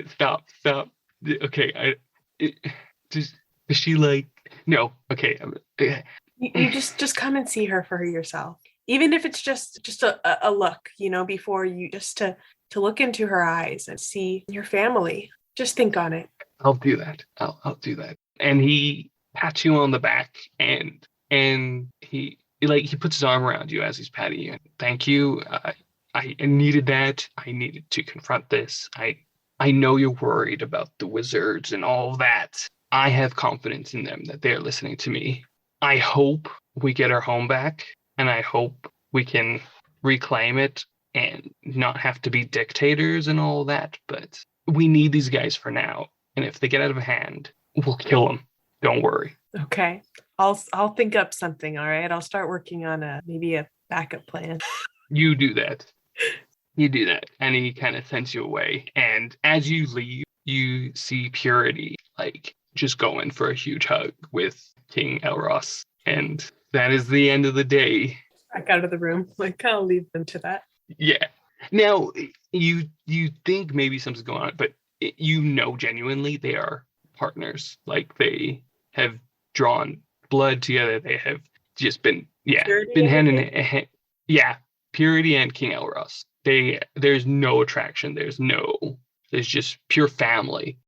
stop. Okay, does she like? No. Okay. You just come and see her for yourself, even if it's just a look, before you, just to look into her eyes and see your family. Just think on it. I'll do that. I'll do that. And he pats you on the back, and he puts his arm around you as he's patting you. Thank you. I needed that. I needed to confront this. I know you're worried about the wizards and all that. I have confidence in them that they're listening to me. I hope we get our home back, and I hope we can reclaim it and not have to be dictators and all that. But we need these guys for now. And if they get out of hand, we'll kill them. Don't worry. Okay. I'll think up something, all right? I'll start working on maybe a backup plan. You do that. And he kind of sends you away. And as you leave, you see Purity, just going for a huge hug with King Elros. And that is the end of the day. Back out of the room. I'll leave them to that. Yeah. Now, you think maybe something's going on, but genuinely they are partners. They have drawn blood together. They have just been hand in hand. Yeah, Purity and King Elros. There's no attraction. There's just pure family.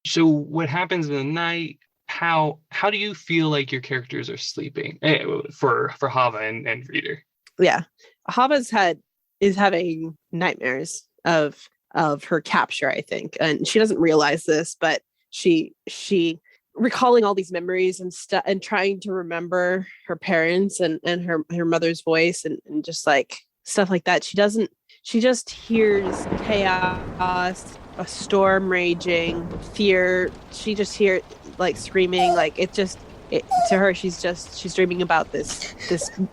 So what happens in the night? How do you feel like your characters are sleeping for Hava and Reader? Yeah, Hava's is having nightmares of her capture, I think, and she doesn't realize this, but she recalling all these memories and trying to remember her parents and her mother's voice and just stuff like that. She just hears chaos, a storm raging, fear. She just hears screaming, to her, she's dreaming about this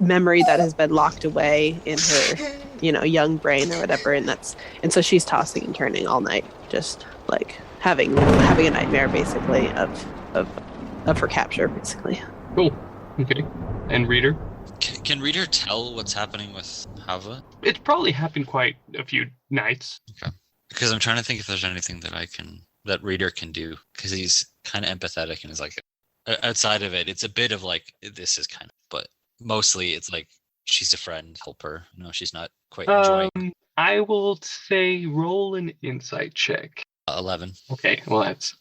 memory that has been locked away in her, young brain or whatever. And so she's tossing and turning all night, just having a nightmare basically of her capture, basically. Cool. Okay. And Reader? Can Reader tell what's happening with Hava? It's probably happened quite a few nights. Okay. Because I'm trying to think if there's anything that Reader can do, because he's kind of empathetic and is outside of it, it's a bit of this is kind of, but mostly it's she's a friend, help her. No, she's not quite enjoying. I will say roll an insight check. 11. Okay, well that's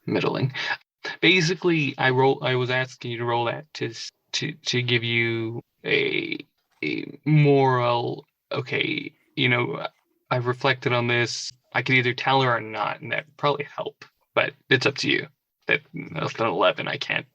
middling. Basically, I was asking you to roll that to give you a moral. Okay, I've reflected on this. I could either tell her or not, and that would probably help. But it's up to you. That's an 11. I can't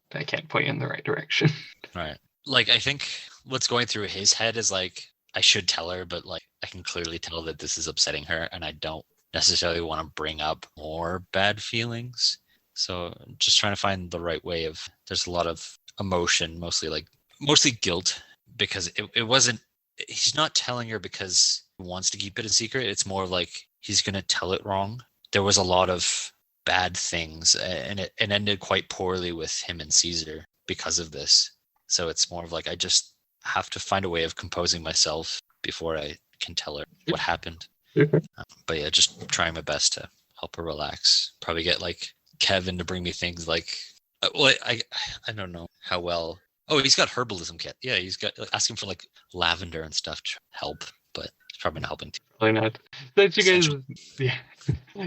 point you in the right direction. Right. I think what's going through his head is I should tell her, but I can clearly tell that this is upsetting her, and I don't necessarily want to bring up more bad feelings. So just trying to find the right way of. There's a lot of emotion, mostly guilt, because it wasn't. He's not telling her because he wants to keep it a secret. It's more of he's gonna tell it wrong. There was a lot of bad things, and it ended quite poorly with him and Caesar because of this. So it's more of I just have to find a way of composing myself before I can tell her what happened. But yeah, just trying my best to help her relax. Probably get Kevin to bring me things I don't know how well. Oh, he's got herbalism kit. Yeah, he's got asking for lavender and stuff to help, but it's probably not helping. Probably not. That's you guys. Yeah.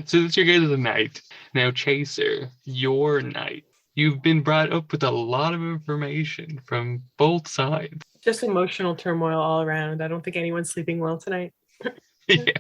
So that's your guys' night. Now, Chaser, your night. You've been brought up with a lot of information from both sides. Just emotional turmoil all around. I don't think anyone's sleeping well tonight. Yeah.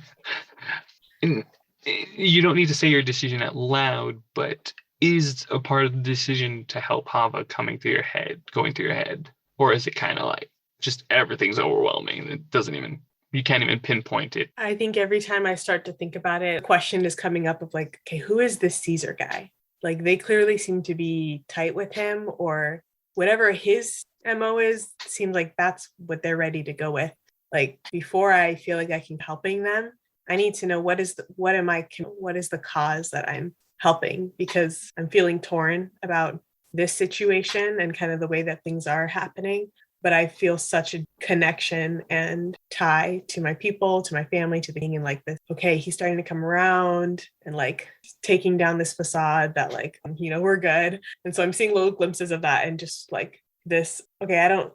And you don't need to say your decision out loud, but is a part of the decision to help Hava going through your head? Or is it kind of like just everything's overwhelming and you can't even pinpoint it? I think every time I start to think about it, a question is coming up of like, okay, who is this Caesar guy? Like, they clearly seem to be tight with him, or whatever his MO is, seems like that's what they're ready to go with. Like, before I feel like I can helping them, I need to know what is the cause that I'm helping, because I'm feeling torn about this situation and kind of the way that things are happening. But I feel such a connection and tie to my people, to my family, to being in like this. Okay, he's starting to come around and like taking down this facade that like, we're good. And so I'm seeing little glimpses of that, and just like this, okay,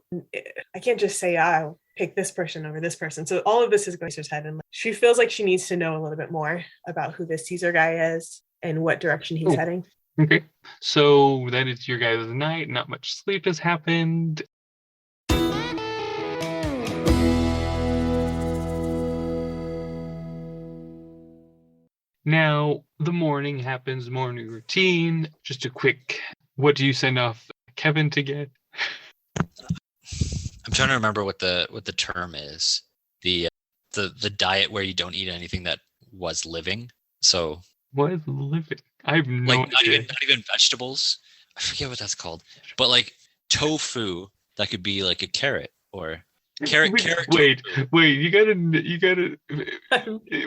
I can't just say I'll pick this person over this person. So all of this is going to his head, and she feels like she needs to know a little bit more about who this Caesar guy is and what direction he's heading. Okay, so that is your guys' night. Not much sleep has happened. Now, the morning happens, morning routine. Just a quick, what do you send off Kevin to get? I'm trying to remember what the term is. The diet where you don't eat anything that was living. So what is living? I have no idea. Not even vegetables. I forget what that's called. But like tofu, that could be like a carrot or carrot. Wait, you gotta.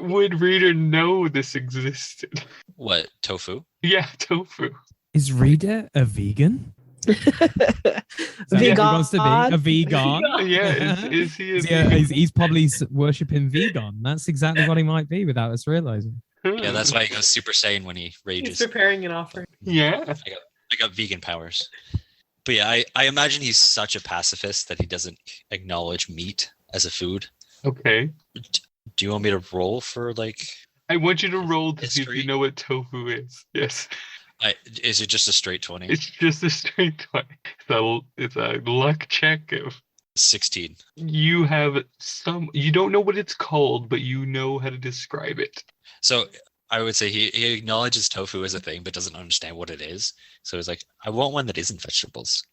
Would reader know this existed? What, tofu? Yeah, tofu. Is Reader a vegan? Vegan. He wants to be a vegan. Yeah, is he a vegan? He's probably worshipping vegan. That's exactly what he might be without us realizing. Yeah, that's why he goes Super Saiyan when he rages. He's preparing an offering. Yeah. I got vegan powers. But yeah, I imagine he's such a pacifist that he doesn't acknowledge meat as a food. Okay. Do you want me to roll for like... I want you to roll to history? see if you know what tofu is. Yes. Is it just a straight 20? It's just a straight 20. It's a luck check of 16. You don't know what it's called, but you know how to describe it. So I would say he acknowledges tofu as a thing, but doesn't understand what it is. So he's like, I want one that isn't vegetables.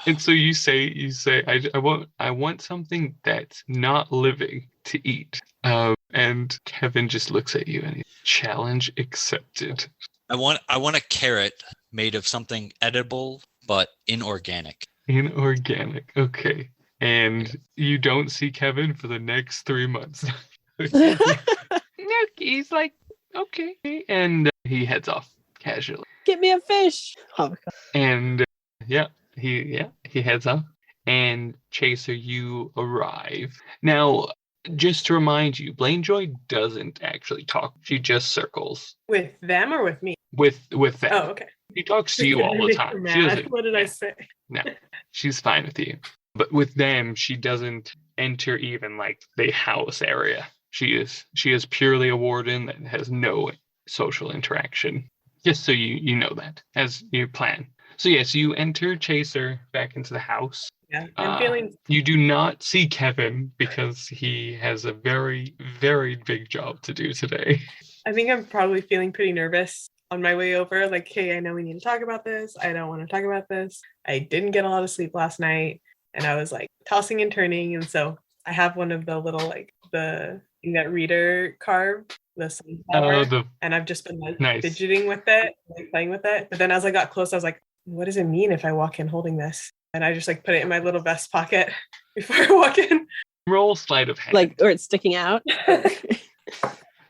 And so you say, I want something that's not living to eat. And Kevin just looks at you and challenge accepted. I want a carrot made of something edible but inorganic. Inorganic, okay. And you don't see Kevin for the next 3 months. He's like, okay, and he heads off casually. Get me a fish. Oh my God. And he heads off. And Chaser, you arrive. Now, just to remind you, Blaine Joy doesn't actually talk. She just circles. With them or with me? With them. Oh, okay. She talks to you all the time. She doesn't, what did I say? No, she's fine with you. But with them, she doesn't enter even like the house area. She is purely a warden that has no social interaction. Just so you know that as your plan. So yes, you enter Chaser back into the house. Yeah, I'm feeling. You do not see Kevin because he has a very, very big job to do today. I think I'm probably feeling pretty nervous on my way over. Like, hey, I know we need to talk about this. I don't want to talk about this. I didn't get a lot of sleep last night, and I was like tossing and turning. And so I have one of the little like the thing that reader carved, the sunflower, and I've just been like fidgeting with it, like playing with it. But then as I got close, I was like, what does it mean if I walk in holding this? And I just like put it in my little vest pocket before I walk in. Roll sleight of hand. Like, or it's sticking out.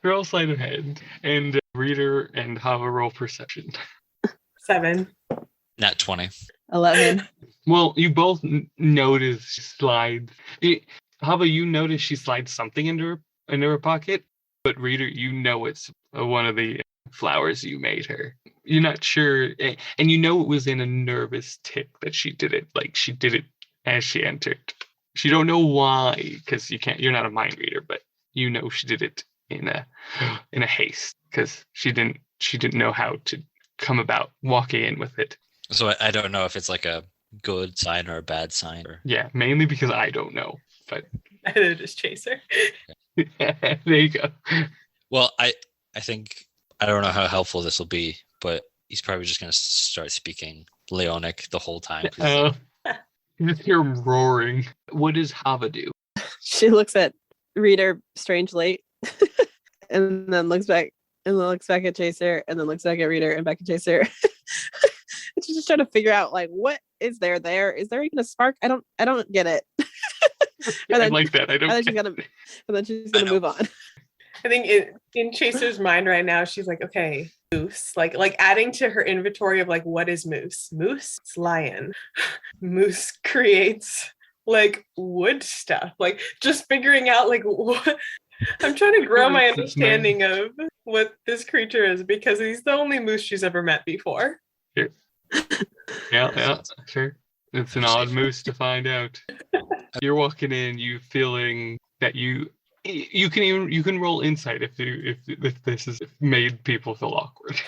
Roll sleight of hand. And reader and Hava roll perception. 7. Nat 20. 11. Well, you both notice she slides. Hava, you notice she slides something into her pocket. But reader, you know it's one of the flowers you made her. You're not sure, and you know it was in a nervous tick that she did it. Like she did it as she entered. She don't know why, because you're not a mind reader, but you know she did it in a haste because she didn't know how to come about walking in with it. So I don't know if it's like a good sign or a bad sign. Or... Yeah, mainly because I don't know. But Either just Chaser. there you go. Well, I think I don't know how helpful this will be, but he's probably just gonna start speaking Leonic the whole time. You just hear him roaring. What does Hava do? She looks at Reader strangely, and then looks back, and then looks back at Chaser, and then looks back at Reader and back at Chaser. And she's just trying to figure out like what is there? Is there even a spark? I don't get it. I like that. I don't. And then she's gonna move on. I think in Chaser's mind right now, she's like, okay, moose. Like adding to her inventory of like, what is moose? Moose, it's lion. Moose creates like wood stuff. Like just figuring out like what. I'm trying to grow my understanding of what this creature is because he's the only moose she's ever met before. Yeah, sure. It's an odd moose to find out. You're walking in, you feeling that you can roll insight if this has made people feel awkward.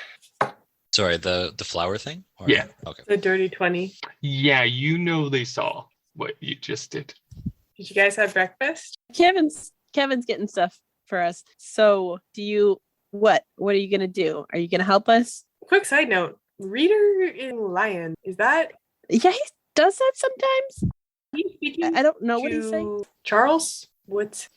Sorry, the flower thing? Or... Yeah. Okay. The dirty 20. Yeah, they saw what you just did. Did you guys have breakfast? Kevin's getting stuff for us. So what are you gonna do? Are you gonna help us? Quick side note, Reader in Lion, is that... Yeah, he does that sometimes. He's speaking I don't know what he's saying. Charles? What's...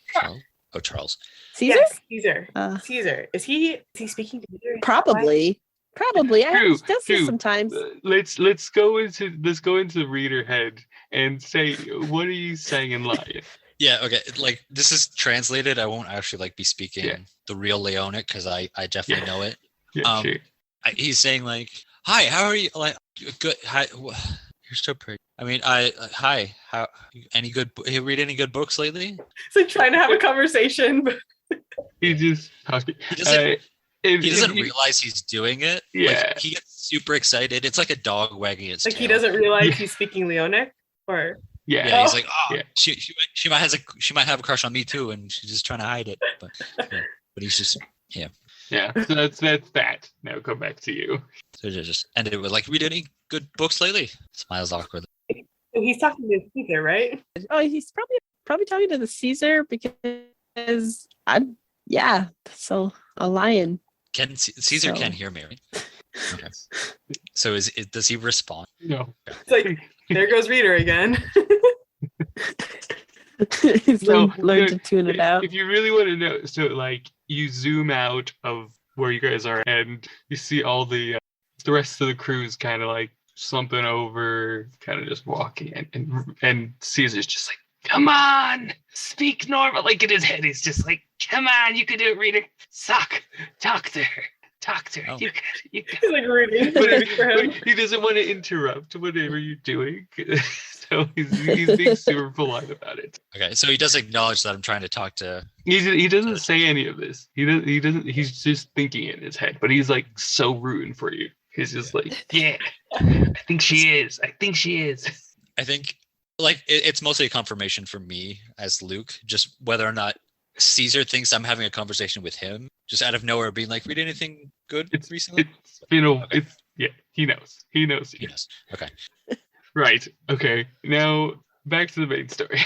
Oh, Charles. Caesar? Yes, Caesar. Caesar. Is he speaking to Reader? Probably. True, He does this sometimes. Let's go into the Reader head and say, what are you saying in Lion? Yeah, okay. Like this is translated. I won't actually like be speaking the real Leonic because I definitely know it. Yeah, sure. He's saying like, "Hi, how are you?" Like, good. Hi, you're so pretty. I mean, hi. How? You read any good books lately? It's like trying to have a conversation, but He just talking. He doesn't realize he's doing it. Yeah. Like, he gets super excited. It's like a dog wagging its like tail. he doesn't realize he's speaking Leonic, or Yeah, he's like, Yeah. she might have a crush on me too, and she's just trying to hide it. But he's just Yeah, so that's that. Now go back to you. So just ended it with like, read any good books lately? Smiles awkwardly. he's talking to Caesar, right? Oh, he's probably talking to the Caesar because so a lion. Caesar can't hear me, right? Okay. So does he respond? No. It's like there goes Reader again. He's learned to tune it out. If you really want to know, so like you zoom out of where you guys are and you see all the rest of the crew's kind of like slumping over, kind of just walking, and Caesar's just like, come on, speak normal. Like in his head, he's just like, come on, you can do it, Reader. Talk to her. Oh. You He's like rooting for him. But he doesn't want to interrupt whatever you're doing. So he's being super polite about it. Okay, so he does acknowledge that I'm trying to talk to. He doesn't say any of this. He doesn't. He's just thinking it in his head. But he's like so rooting for you. He's just like, yeah, I think she is. I think like it's mostly a confirmation for me as Luke, just whether or not Caesar thinks I'm having a conversation with him, just out of nowhere, being like, read anything good recently? He knows. He knows. Okay. Right. Okay. Now back to the main story.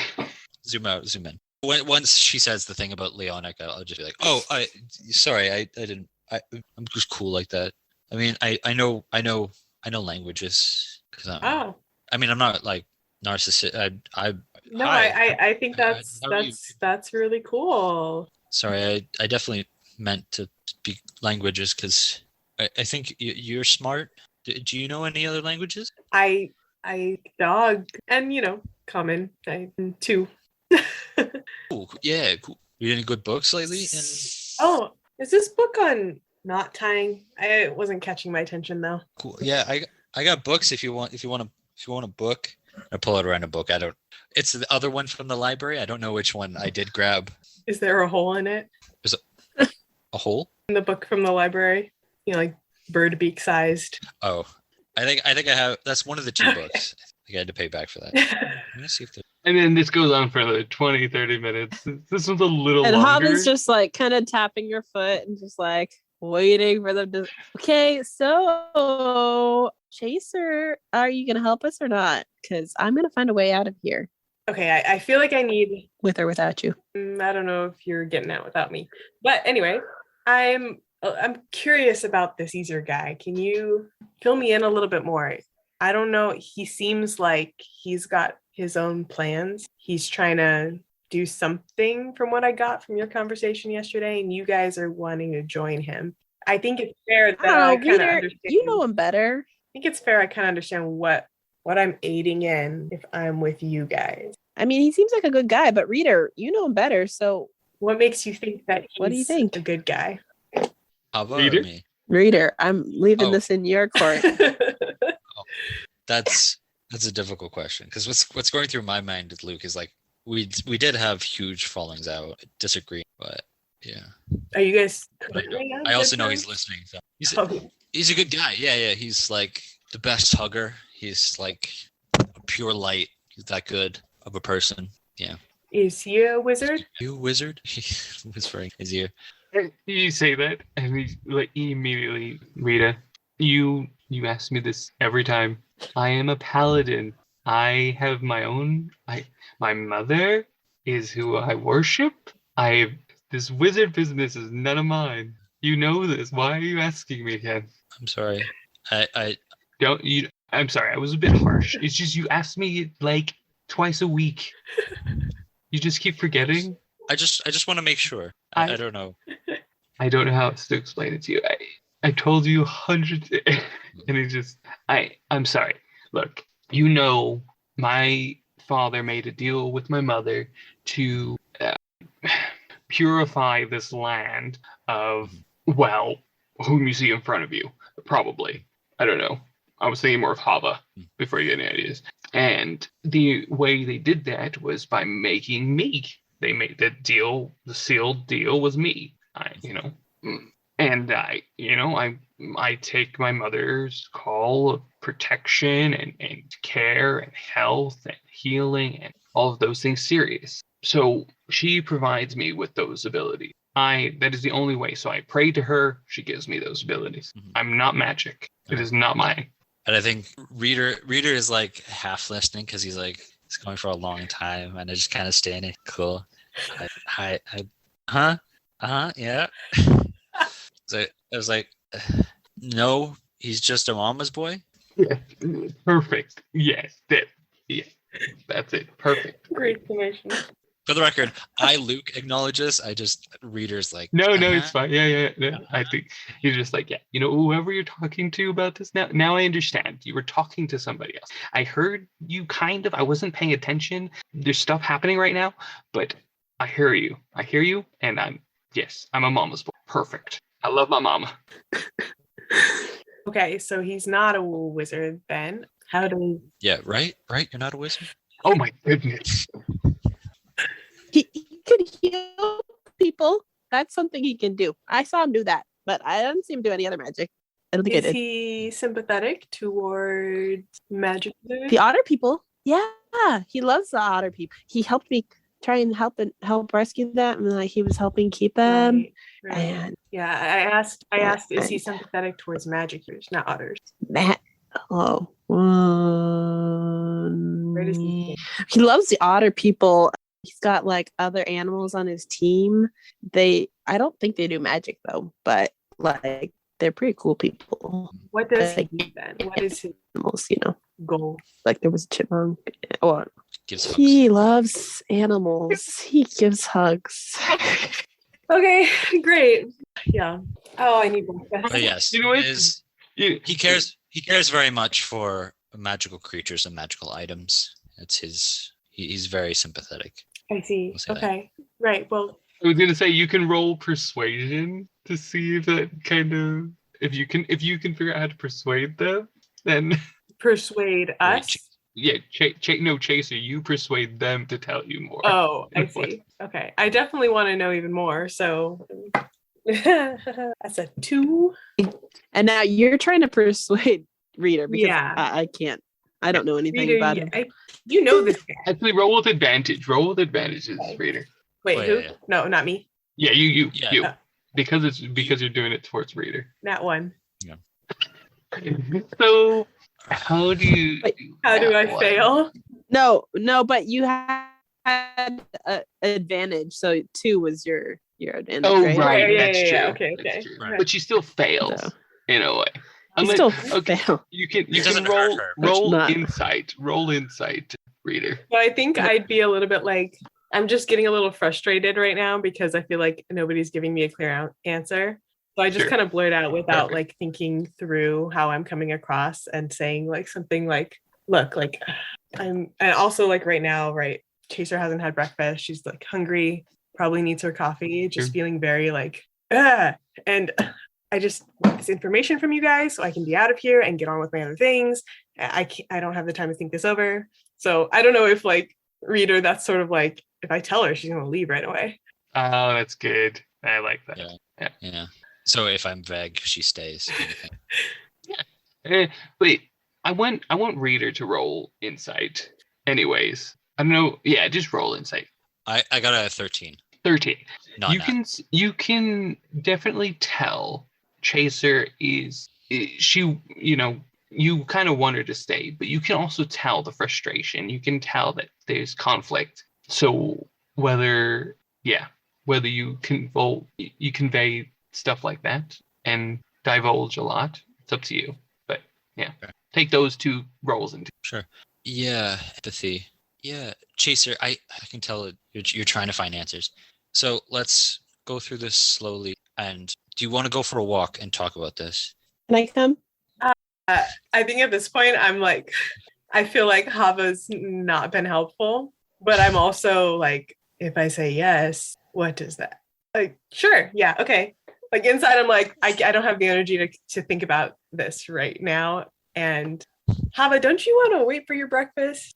Zoom in. Once she says the thing about Leonic, I'll just be like, "Oh, I didn't. I'm just cool like that. I mean, I know languages because I mean, I'm not like narcissist. I think that's really cool. Sorry, I definitely meant to speak languages because I think you're smart. Do you know any other languages? I dog and common. I too. Cool. Yeah, cool. Read any good books lately? Oh, is this book on knot tying? I wasn't catching my attention though. Cool. Yeah, I got books if you want a book. I pull out a random book. It's the other one from the library. I don't know which one I did grab. Is there a hole in it? There's a hole? In the book from the library? Like bird beak sized. Oh. I think I have. That's one of the two books. I think I had to pay back for that. I'm gonna see if and then this goes on for like 20, 30 minutes. This one's a little and longer. Hava's just like kind of tapping your foot and just like waiting for them to. Okay, so Chaser, are you going to help us or not? Because I'm going to find a way out of here Okay, I feel like I need. with or without you. I don't know if you're getting out without me, but anyway, I'm curious about this Caesar guy. Can you fill me in a little bit more? I don't know. He seems like he's got his own plans. He's trying to do something from what I got from your conversation yesterday, and you guys are wanting to join him. I think it's fair that I kind of understand. You know him better. I think it's fair I kind of understand what I'm aiding in if I'm with you guys. I mean, he seems like a good guy, but Reader, you know him better. So what makes you think that he's what do you think? a good guy? Hava or Reader? me? Reader, I'm leaving Oh. this in your court. That's a difficult question because what's going through my mind with Luke is like we did have huge fallings out, disagree, but yeah. Are you guys? I also know he's listening, so he's a good guy. Yeah, he's like the best hugger. He's like a pure light. He's that good of a person. Yeah. Is he a wizard? You wizard? He whispering his ear. You say that, and he like immediately, Rita, you ask me this every time. I am a paladin. I have my own. My mother is who I worship. This wizard business is none of mine. You know this. Why are you asking me again? I'm sorry. I Don't you? I'm sorry. I was a bit harsh. It's just you ask me like twice a week. You just keep forgetting. I just want to make sure. I don't know. I don't know how else to explain it to you. I told you hundreds, and it just I'm sorry. Look, you know, my father made a deal with my mother to purify this land of, well, whom you see in front of you. Probably. I don't know. I was thinking more of Hava before you get any ideas. And the way they did that was by making me. They made the deal, the sealed deal was me. I take my mother's call of protection and care and health and healing and all of those things serious. So she provides me with those abilities. That is the only way. So I pray to her. She gives me those abilities. Mm-hmm. I'm not magic. It is not mine. And I think Reader is like half listening because he's like it's going for a long time and I just kind of standing cool. Yeah. So I was like, no, he's just a mama's boy. Yeah, perfect. Yes, that's it. Perfect. Great summation. For the record, Luke acknowledges. I just Reader's like No, it's fine. Yeah. I think he's just like, yeah. You know, whoever you're talking to about this now I understand. You were talking to somebody else. I heard you kind of. I wasn't paying attention. There's stuff happening right now, but I hear you, and I'm a mama's boy. Perfect. I love my mama. Okay, so he's not a wizard then. How do we? Yeah, right. You're not a wizard. Oh my goodness. He could heal people. That's something he can do. I saw him do that, but I didn't see him do any other magic. I don't think I Is did. he sympathetic towards magic? The otter people. Yeah, he loves the otter people. He helped me try and help rescue them, and like he was helping keep them. Right. And yeah, I asked, is he sympathetic towards magic users, not otters? Matt. Oh, Where does he think? he loves the otter people. He's got like other animals on his team. I don't think they do magic though, but like they're pretty cool people. What does he do then? What is his Animals, goal? like there was a chipmunk. Well, Gives hugs. he loves animals. He gives hugs. Okay, great. Yeah. Oh, I need one. But yes, You know what? he cares very much for magical creatures and magical items. It's his. He's very sympathetic. I see. We'll say that. Okay. Right. Well, I was gonna say you can roll persuasion to see if that kind of if you can figure out how to persuade them, then persuade us. yeah, Chaser, you persuade them to tell you more. Oh, I see. Okay. I definitely want to know even more. So that's a 2. And now you're trying to persuade Reader because Yeah. I can't. I don't know anything Reader, about him. you know this guy. Actually, roll with advantage. Roll with advantages, Okay. Reader. Wait, Oh, who? yeah. No, not me. Yeah, you. Yeah. Because you're doing it towards Reader. Not one. So How do you? Wait, How do I One. fail? No, but you had an advantage, so 2 was your advantage, Oh, right? right. Yeah, That's yeah, true. yeah, okay, That's okay. true. Right. But she still fails So. in a way. You Unless- still okay, fail. You can doesn't roll hurt her. roll Not. insight. Roll insight, reader. So I think I'd be a little bit like, I'm just getting a little frustrated right now because I feel like nobody's giving me a clear answer. So I just Sure. kind of blurt out without Perfect. like thinking through how I'm coming across and saying like something like, look, like and also like right now, right? Chaser hasn't had breakfast. She's like hungry, probably needs her coffee, just Sure. feeling very like, and I just want this information from you guys so I can be out of here and get on with my other things. I don't have the time to think this over. So I don't know if like reader, that's sort of like if I tell her, she's gonna leave right away. Oh, that's good. I like that. Yeah. So if I'm vague, she stays. kind of thing. Wait, I want reader to roll insight. Anyways, I don't know. Yeah, just roll insight. I got a 13. 13. Not you nat. you can definitely tell Chaser is she, you kind of want her to stay, but you can also tell the frustration. You can tell that there's conflict. So whether you convey stuff like that and divulge a lot, it's up to you. But yeah, Okay. take those 2 rolls into. Sure. Yeah, empathy. Yeah, Chaser, I can tell you're trying to find answers. So let's go through this slowly. And do you want to go for a walk and talk about this? Can I come? I think at this point, I'm like, I feel like Hava's not been helpful, but I'm also like, if I say yes, what does that? Like, sure, yeah, okay. Like inside, I'm like, I don't have the energy to think about this right now. And Hava, don't you want to wait for your breakfast?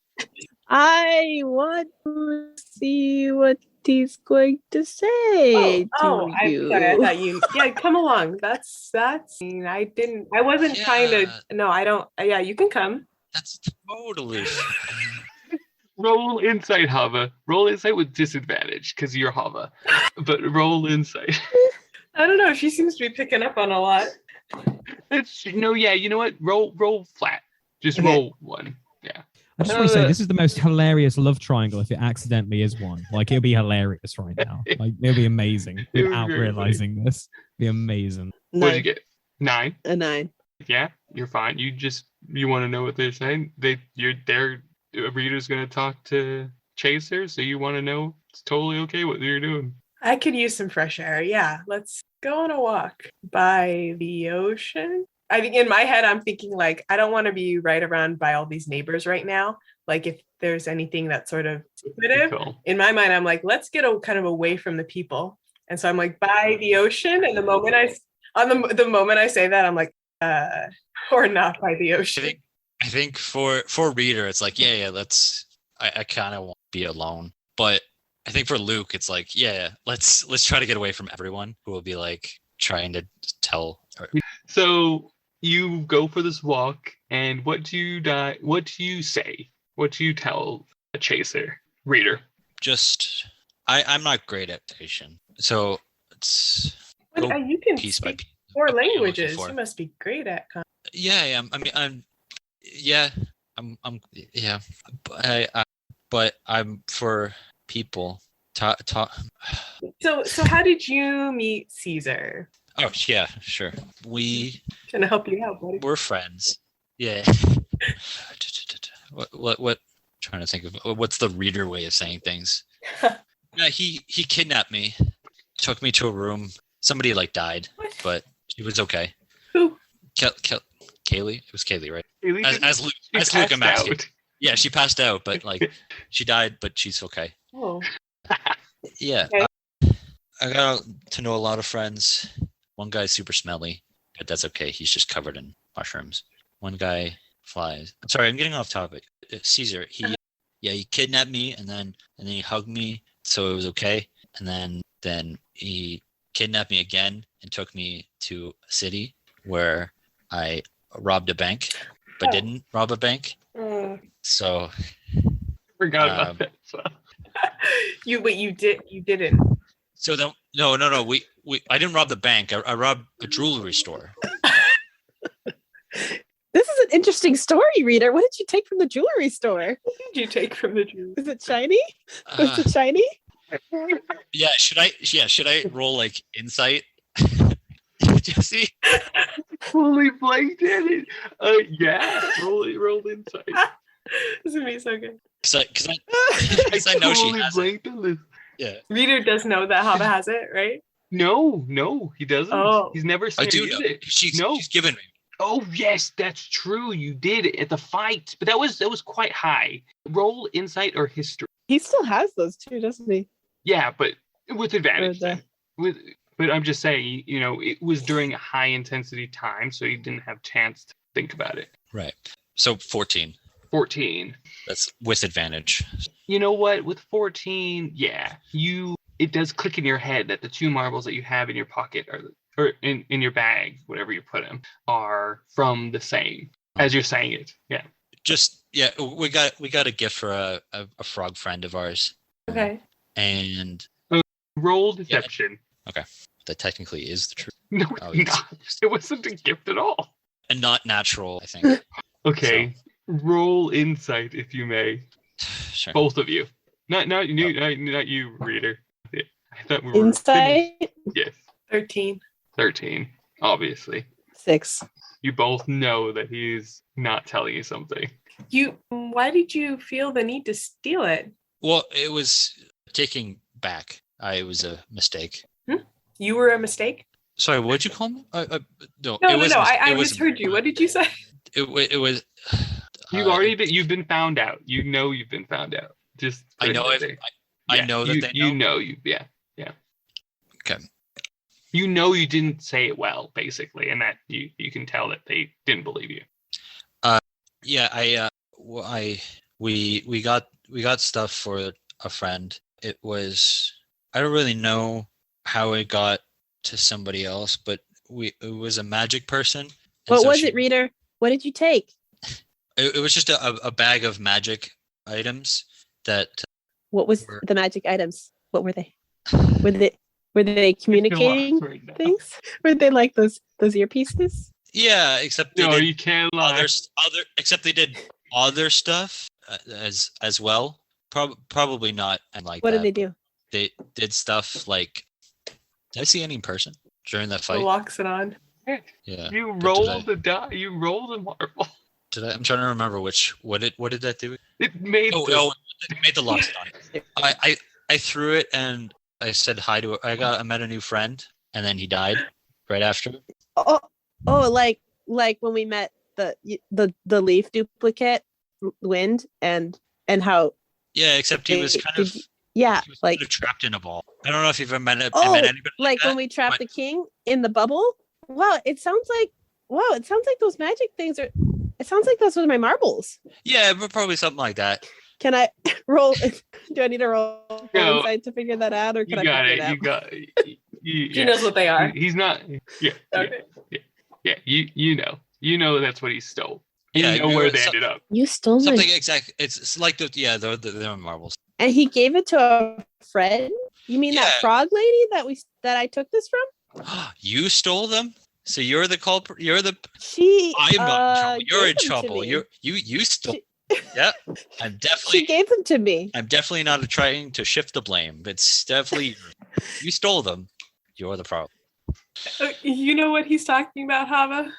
I want to see what he's going to say to I'm you. sorry. I thought you. Yeah, come along. That's. I mean, I wasn't trying to. Yeah. No, I don't. Yeah, you can come. That's totally. Roll insight, Hava. Roll insight with disadvantage because you're Hava. But roll insight. I don't know. She seems to be picking up on a lot. Yeah. You know what? Roll flat. Just Okay. roll 1. Yeah. I just want to say this is the most hilarious love triangle if it accidentally is one. Like it'll be hilarious right now. Like it'll be amazing It would be without very realizing this. It'll be amazing. What'd you get? 9. A 9. Yeah, you're fine. You want to know what they're saying. A reader's gonna talk to Chaser, so you want to know it's totally okay what you're doing. I could use some fresh air. Yeah, let's go on a walk by the ocean. I think in my head, I'm thinking like, I don't want to be right around by all these neighbors right now. Like if there's anything that's sort of secretive, Cool. in my mind, I'm like, let's get kind of away from the people. And so I'm like, by the ocean. And the moment I say that, I'm like, or not by the ocean. I think for reader, it's like, yeah, I kind of want to be alone. But I think for Luke, it's like, yeah, let's try to get away from everyone who will be like trying to tell. So you go for this walk, and what do you say? What do you tell a Chaser reader? Just, I'm not great at patient, so it's But, go you can piece by speak piece. 4 What are you looking languages. for? You must be great at. Yeah, but I'm for people. So how did you meet Caesar? Oh yeah, sure. Trying to help you out, buddy. We're friends. Yeah. What? Trying to think of what's the reader way of saying things. Yeah, he kidnapped me, took me to a room. Somebody like died, What? but she was okay. Who? Kaylee. It was Kaylee, right? Kaylee, As Luke, she as Luke, I'm passed asking. out. Yeah, she passed out, but like she died, but she's okay. Oh. Yeah, Okay. I got to know a lot of friends. One guy's super smelly, but that's okay. He's just covered in mushrooms. One guy flies. Sorry, I'm getting off topic. Caesar, he kidnapped me and then he hugged me, so it was okay. And then he kidnapped me again and took me to a city where I robbed a bank, but didn't rob a bank. So Forgot about that. So. You didn't. So then, no. I didn't rob the bank. I robbed a jewelry store. This is a an interesting story, Reader. What did you take from the jewelry store? What did you take from the jewelry? Was it shiny? Was it shiny? Yeah, should I roll like insight? Jesse? Fully blanked at it. Yeah, roll insight. This is gonna be so good. Because I know she Fully has it. blanked on this. Yeah. Reader does know that Hava has it, right? No, he doesn't. Oh. He's never seen I do know. it. She's given me. Oh yes, that's true. You did it at the fight, but that was quite high. Roll insight or history. He still has those too, doesn't he? Yeah, but with advantage. Or the- But I'm just saying, it was during a high intensity time, so you didn't have chance to think about it. Right. So 14. 14. That's with advantage. You know what? With 14, yeah, it does click in your head that the 2 marbles that you have in your pocket or in your bag, whatever you put them, are from the same as you're saying it. Yeah. We got a gift for a frog friend of ours. Okay. And Roll deception. okay. That technically is the truth. No, Oh, it's not. It wasn't a gift at all. And not natural, I think. Okay. Roll insight if you may. Sure. Both of you. Not you, Reader. I thought we were Insight? Yes. 13. 13. Obviously. 6. You both know that he's not telling you something. Why did you feel the need to steal it? Well, it was taking back. It was a mistake. You were a mistake? Sorry, what'd you call me? No, I misheard you. What did you say? It was. You've been found out. You know you've been found out. Just I know. I know that they know. You know you. Yeah. Okay. You know you didn't say it well, basically, and that you can tell that they didn't believe you. Yeah. We got stuff for a friend. It was. I don't really know how it got to somebody else, but it was a magic person. What was it, Reader? What did you take? It was just a bag of magic items that. What was the magic items? What were they? Were they communicating things? Were they like those earpieces? Yeah, except they you can't lie. Except they did other stuff as well. Probably not. And like What that, did they do? They did stuff like. Did I see any in person during that fight? Locks it on. Yeah. You rolled the die. You rolled a marble. Did I? I'm trying to remember what did that do? It made. It made the locks on. I threw it and I said hi to. I met a new friend and then he died right after. Oh, like when we met the leaf duplicate, Wind, and how. Yeah, except he was kind of. Yeah, he was like kind of trapped in a ball. I don't know if you've ever met anybody like when we trapped the king in the bubble. Wow, it sounds like those magic things are. It sounds like that's one of my marbles. Yeah, but probably something like that. Can I roll? Do I need to roll No. insight to figure that out, or can I figure it out? You got it. He knows what they are. He's not. Yeah. Okay. Yeah. You know. You know that's what he stole. Yeah, You know where they ended up. You stole my. Something exact. It's like they're marbles. And he gave it to a friend. You mean that Yeah. frog lady that I took this from? You stole them. So you're the culprit. You're the. She. I'm not in trouble. You're in gave them to trouble. me. You stole. Yeah, I'm She definitely. gave them to me. I'm definitely not trying to shift the blame. It's definitely you stole them. You're the problem. You know what he's talking about, Hava?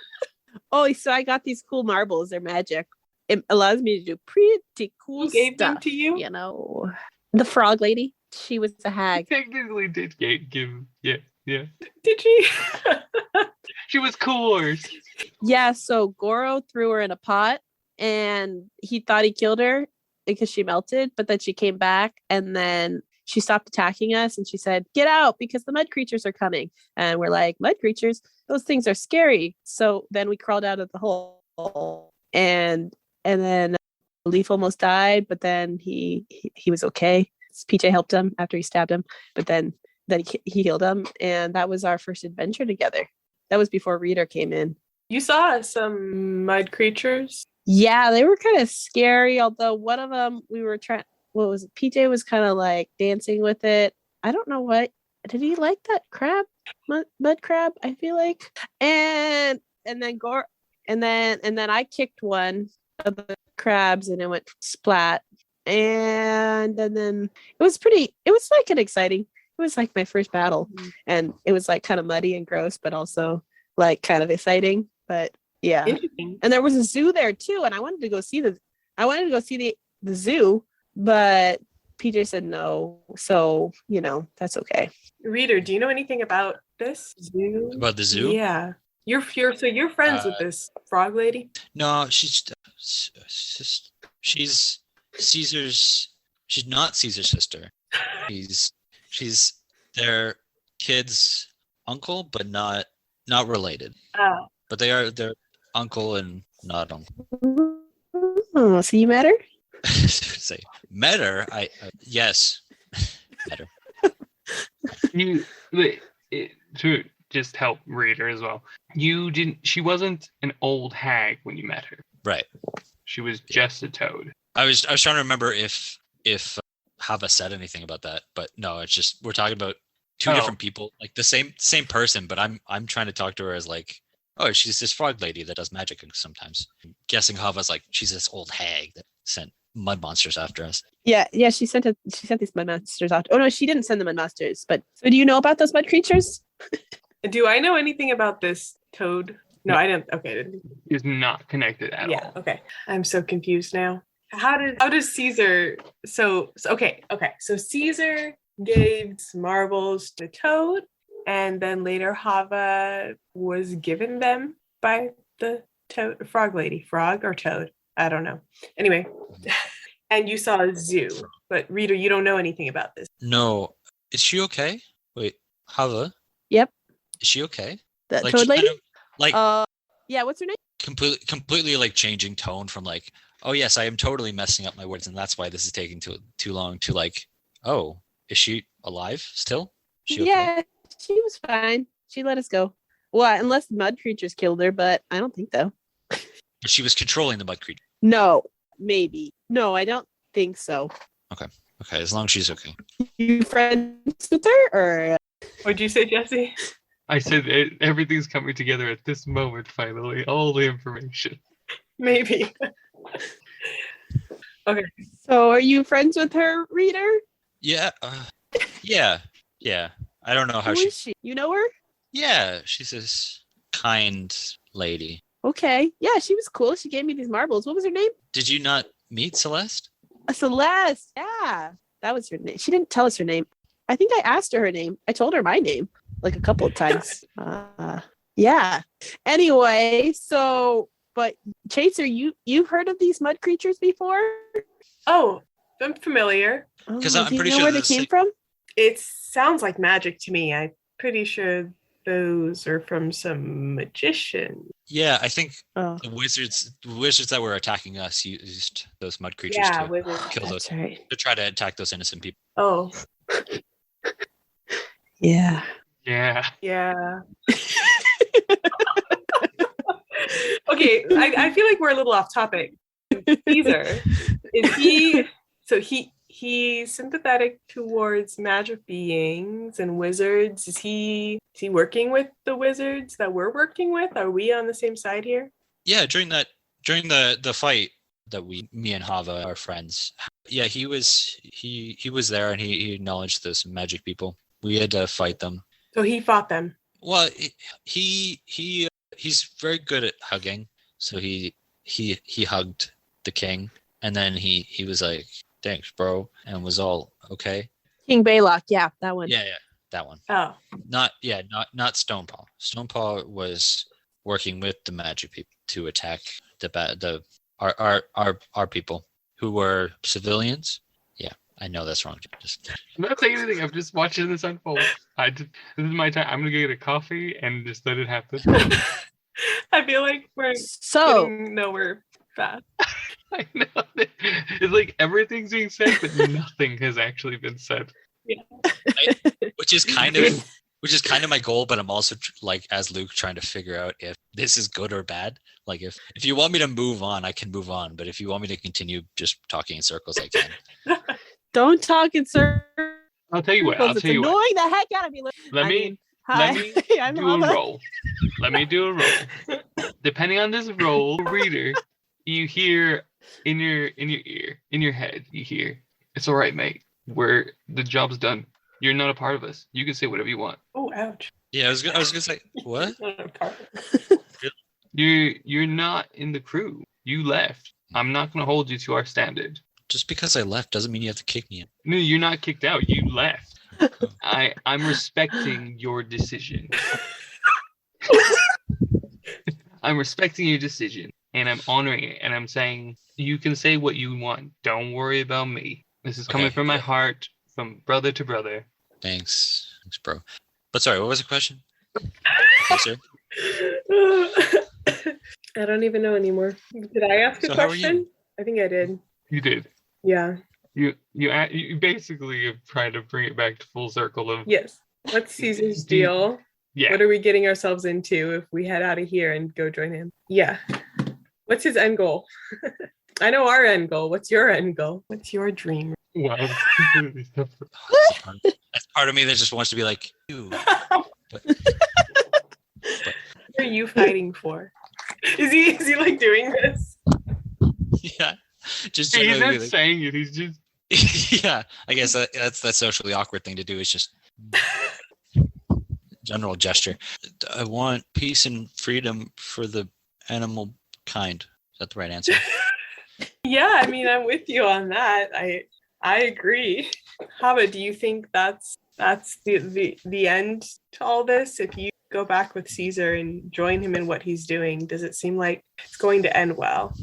Oh, so I got these cool marbles. They're magic. It allows me to do pretty cool Who gave them stuff. to you? You know, the frog lady. She was a hag. Technically did give. Yeah. Did she? She was cool. Yeah. So Goro threw her in a pot, and he thought he killed her because she melted. But then she came back, and then she stopped attacking us, and she said, "Get out, because the mud creatures are coming." And we're like, "Mud creatures? Those things are scary." So then we crawled out of the hole, and then Leaf almost died, but then he was okay. PJ helped him after he stabbed him, but then he healed him, and that was our first adventure together. That was before Reader came in. You saw some mud creatures? Yeah, they were kind of scary, although one of them we were trying. What was it? PJ was kind of like dancing with it. I don't know what. Did he like that crab? Mud crab, I feel like. And then Goro then I kicked one of the crabs and it went splat. And then it was like an exciting, it was like my first battle. And it was like kind of muddy and gross, but also like kind of exciting. But yeah. Interesting. And there was a zoo there too. And I wanted to go see the zoo, but PJ said no. So, that's okay. Reader, do you know anything about this zoo? About the zoo? Yeah. You're friends with this frog lady? No, she's Caesar's. She's not Caesar's sister. She's their kid's uncle, but not related. Oh. But they are their uncle and not uncle. Oh, so you met her? Say met her. Yes, met her. To just help Reader as well. She wasn't an old hag when you met her. Right. She was just a toad. I was trying to remember if Hava said anything about that, but no, it's just we're talking about two different people, like the same person, but I'm trying to talk to her as like, oh, she's this frog lady that does magic sometimes. I'm guessing Hava's like, she's this old hag that sent mud monsters after us. Yeah, she sent these mud monsters out. Oh no, she didn't send the mud monsters, but so do you know about those mud creatures? Do I know anything about this toad? No, I didn't. Okay. Is not connected at all. Yeah, okay. I'm so confused now. How does Caesar so Caesar gave marbles to Toad, and then later Hava was given them by the frog lady. Frog or Toad? I don't know. Anyway. And you saw a zoo, but Reader, you don't know anything about this. No. Is she okay? Wait, Hava? Yep. Is she okay? The Like, toad she lady? kind of, yeah, what's her name? completely like changing tone from like, oh yes, I am totally messing up my words and that's why this is taking too long, to like, oh, is she alive still? Is she okay? Yeah, she was fine. She let us go. Well, unless mud creatures killed her, but I don't think so. But she was controlling the mud creature. No, maybe. No, I don't think so. Okay, as long as she's okay. You friends with her, or? What'd you say, Jesse? I said everything's coming together at this moment, finally. All the information. Maybe. Okay. So are you friends with her, Reader? Yeah. Yeah. I don't know how Who is she? You know her? Yeah, she's this kind lady. Okay. Yeah, she was cool. She gave me these marbles. What was her name? Did you not meet Celeste? Celeste. Yeah, that was her name. She didn't tell us her name. I think I asked her name. I told her my name like a couple of times. Yeah. Anyway, but Chaser, you've heard of these mud creatures before? Oh, I'm familiar. Because Oh, I'm do you pretty know sure where they're they the came same- from. It sounds like magic to me. I'm pretty sure those are from some magician. Yeah, I think Oh, the wizards that were attacking us used those mud creatures Yeah, to wizards. kill those, that's right. to try to attack those innocent people. Oh, Yeah. Yeah. yeah. Okay, I feel like we're a little off topic. Caesar, he's sympathetic towards magic beings and wizards. Is he working with the wizards that we're working with? Are we on the same side here? Yeah, during the fight that me and Hava are friends. Yeah, he was there and he acknowledged those magic people. We had to fight them. So he fought them. Well, he's very good at hugging. So he hugged the king, and then he was like, "Thanks, bro," and was all okay. King Baylock. Yeah, that one. Yeah, that one. Oh, Not Stonepaw. Stonepaw was working with the magic people to attack our people who were civilians. Yeah, I know that's wrong. Just I'm not saying anything. I'm just watching this unfold. This is my time. I'm gonna get a coffee and just let it happen. I feel like we're So getting nowhere fast. I know. It's like everything's being said, but nothing has actually been said. which is kind of my goal, but I'm also like, as Luke, trying to figure out if this is good or bad. Like if you want me to move on, I can move on, but if you want me to continue just talking in circles, I can. don't talk in circles. I'll tell you what. It's annoying the heck out of me. Let me Hi. do I'm a Hava. roll. Let me do a roll. Depending on this roll, reader, you hear in your ear, in your head, you hear, "It's all right, mate. The job's done. You're not a part of us. You can say whatever you want. Oh, ouch. Yeah, I was gonna say what? Not a part. You're not in the crew. You left. I'm not gonna hold you to our standard. Just because I left doesn't mean you have to kick me. No, you're not kicked out. You left. I'm respecting your decision. I'm respecting your decision, and I'm honoring it, and I'm saying you can say what you want. Don't worry about me. This is coming from my heart, from brother to brother. Thanks, bro. But sorry, what was the question? Okay, sir. I don't even know anymore. Did I ask a So how are you? question? I think I did. You did. Yeah. You basically have tried to bring it back to full circle of Yes. What's Caesar's deal? yeah. What are we getting ourselves into if we head out of here and go join him? Yeah. What's his end goal? I know our end goal. What's your end goal? What's your dream? Wow. That's part of me that just wants to be like you. What are you fighting for? Is he like doing this? Yeah, just He's generally not saying it. He's just yeah, I guess that's that socially awkward thing to do. Is just general gesture. I want peace and freedom for the animal kind. Is that the right answer? Yeah, I mean, I'm with you on that. I agree. Hava, do you think that's the end to all this? If you go back with Caesar and join him in what he's doing, does it seem like it's going to end well?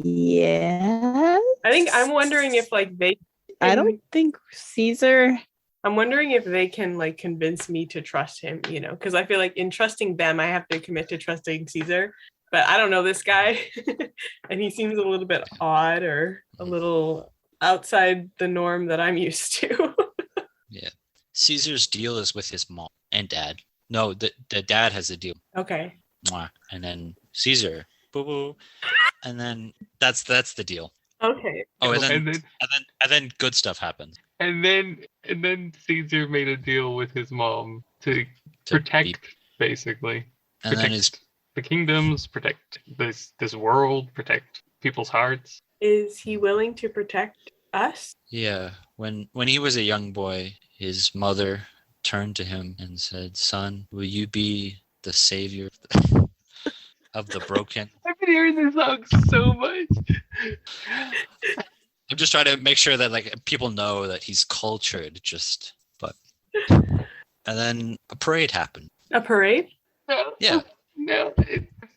Yeah. I think I'm wondering if like they. I don't think Caesar. I'm wondering if they can like convince me to trust him, because I feel like in trusting them, I have to commit to trusting Caesar. But I don't know this guy, and he seems a little bit odd or a little outside the norm that I'm used to. Yeah. Caesar's deal is with his mom and dad. No, the dad has a deal. Okay. Mwah. And then Caesar. Boo boo. And then that's the deal. Okay. Oh, and and then good stuff happens. then Caesar made a deal with his mom to protect, basically. And then Protect the kingdoms, protect this world, protect people's hearts. Is he willing to protect us? yeah, when he was a young boy, his mother turned to him and said, "Son, will you be the savior of the broken?" I've been hearing this song so much. I'm just trying to make sure that like people know that he's cultured. And then a parade happened. A parade? No, Yeah. no.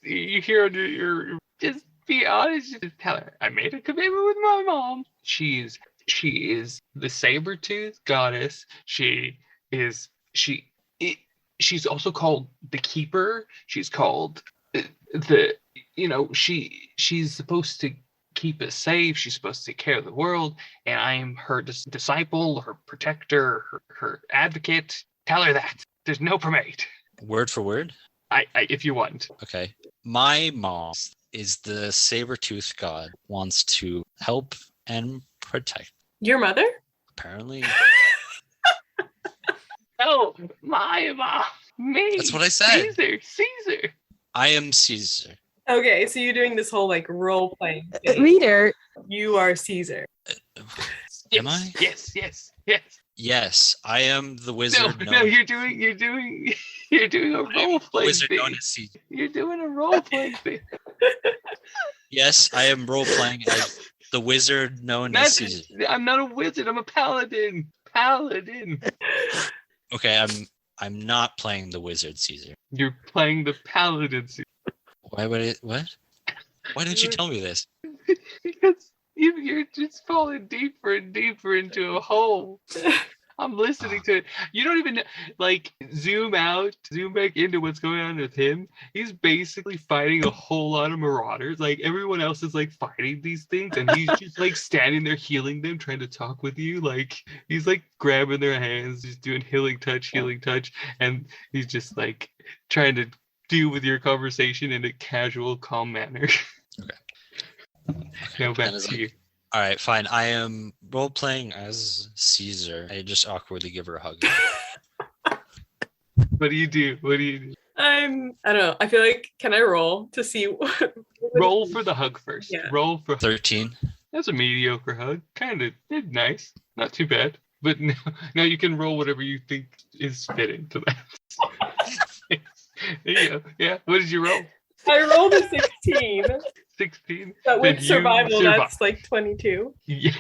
You hear your just be honest. Just tell her I made a commitment with my mom. She is the saber-toothed goddess. She's also called the keeper. She's called she's supposed to keep us safe. She's supposed to take care of the world, and I am her disciple, her protector, her advocate. Tell her that there's no parade. Word for word. I if you want. Okay. My mom is the saber-toothed god, wants to help and protect. Your mother? Apparently. No, my mom. Me. That's what I said. Caesar. I am Caesar. Okay, so you're doing this whole like role playing thing. Reader. You are Caesar. Am I? Yes. Yes, I am the wizard. No, you're doing a role play wizard thing. known as Caesar. You're doing a role play thing. Yes, I am role playing as the wizard known as Caesar. I'm not a wizard. I'm a paladin. Okay, I'm not playing the wizard Caesar. You're playing the paladin. Why would it? What? Why didn't you tell me this? Because you're just falling deeper and deeper into a hole. I'm listening to it. You don't even zoom back into what's going on with him. He's basically fighting a whole lot of marauders. Like everyone else is like fighting these things, and he's just like standing there healing them, trying to talk with you. Like he's like grabbing their hands, just doing healing touch, and he's just like trying to deal with your conversation in a casual, calm manner. Okay. Now back to you. All right, fine. I am role playing as Caesar. I just awkwardly give her a hug. What do you do? What do you do? I don't know. I feel like, can I roll to see what Roll for the hug first. Yeah. Roll for 13. That's a mediocre hug. Kind of nice. Not too bad. But now you can roll whatever you think is fitting to that. There you go. Yeah. What did you roll? I rolled a 16. 16. But with Then you survival, survive. that's like 22. Yeah.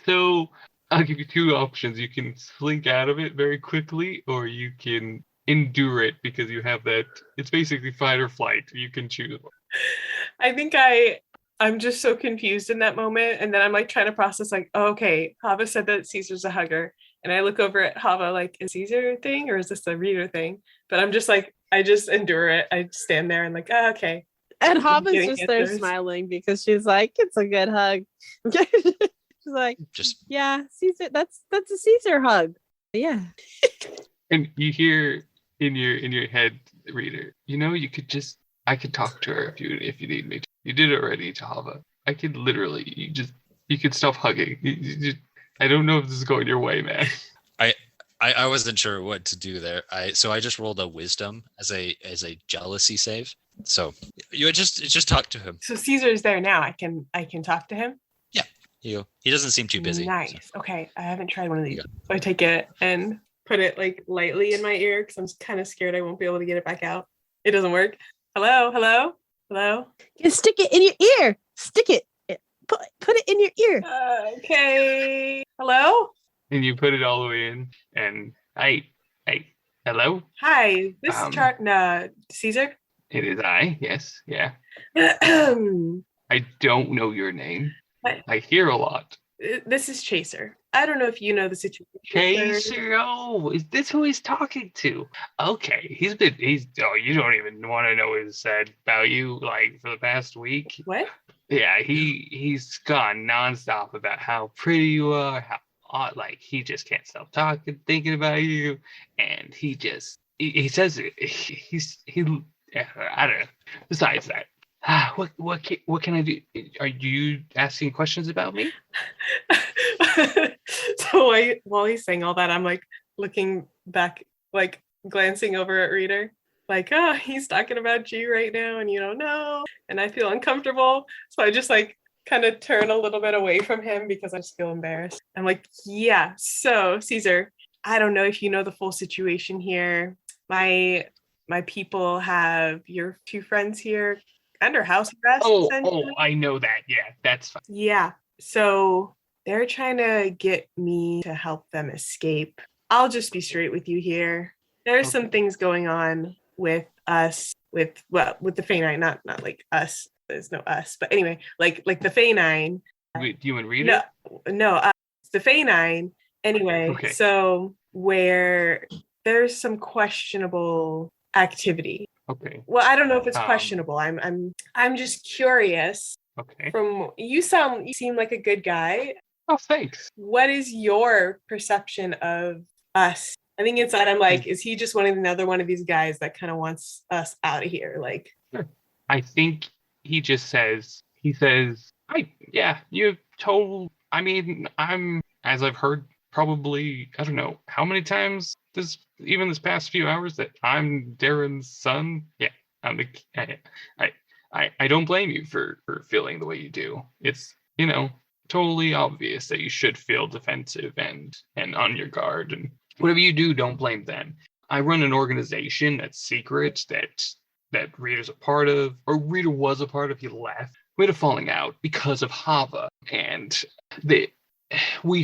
So I'll give you two options. You can slink out of it very quickly, or you can endure it because you have that. It's basically fight or flight. You can choose one. I think I'm just so confused in that moment. And then I'm like trying to process like, oh, okay, Hava said that Caesar's a hugger. And I look over at Hava like, is Caesar a thing or is this a reader thing? But I'm just like, I just endure it. I stand there and like, oh, okay. And Hava's Getting just there answers. smiling because she's like, it's a good hug. She's like, Just yeah, Caesar, that's a Caesar hug. Yeah. And you hear in your head, reader, I could talk to her if you need me to. You did it already to Hava. I could literally, you could stop hugging. I don't know if this is going your way, man. I wasn't sure what to do there. So I just rolled a wisdom as a jealousy save. So you just talk to him. So Caesar's there now. I can talk to him. He doesn't seem too busy. Nice. So. Okay. I haven't tried one of these. Yeah. So I take it and put it like lightly in my ear because I'm kind of scared I won't be able to get it back out. It doesn't work. Hello. You stick it in your ear. Stick it. Put it in your ear. Okay. Hello. And you put it all the way in. And hey, hello. Hi. This is Caesar. It is I. Yes. Yeah. This I don't know your name. I hear a lot. is Chaser. I don't know if you know the situation. Chaser, oh, is this who he's talking to? Okay, you don't even want to know what he said about you, like, for the past week. What? Yeah, he's gone nonstop about how pretty you are, how, like, he just can't stop thinking about you, and he says it, I don't know. Besides that, what can I do? Are you asking questions about me? So while he's saying all that, I'm like looking back, like glancing over at Reader, like, oh, he's talking about you right now, and you don't know, and I feel uncomfortable. So I just like kind of turn a little bit away from him because I just feel embarrassed. I'm like, yeah. So Caesar, I don't know if you know the full situation here. My people have your two friends here under house arrest. Oh, I know that. Yeah, that's fine. Yeah. So they're trying to get me to help them escape. I'll just be straight with you here. There's some things going on with us, with the Fae9, not like us. There's no us, but anyway, like the Fae9. You and Rita? No, it's the Fae9. Anyway, Okay. So where there's some questionable activity. Okay. Well, I don't know if it's questionable. I'm just curious. Okay. From you seem like a good guy. Oh, thanks. What is your perception of us? I think inside I'm like, is he just another one of these guys that kind of wants us out of here? Like, I think he says, you've told, I'm, as I've heard probably, I don't know how many times this past few hours that I'm Darren's son. Yeah, I don't blame you for feeling the way you do. It's, totally obvious that you should feel defensive and on your guard, and whatever you do, don't blame them. I run an organization that's secret that Rita's a part of, or Rita was a part of. He left. We had a falling out because of Hava, and we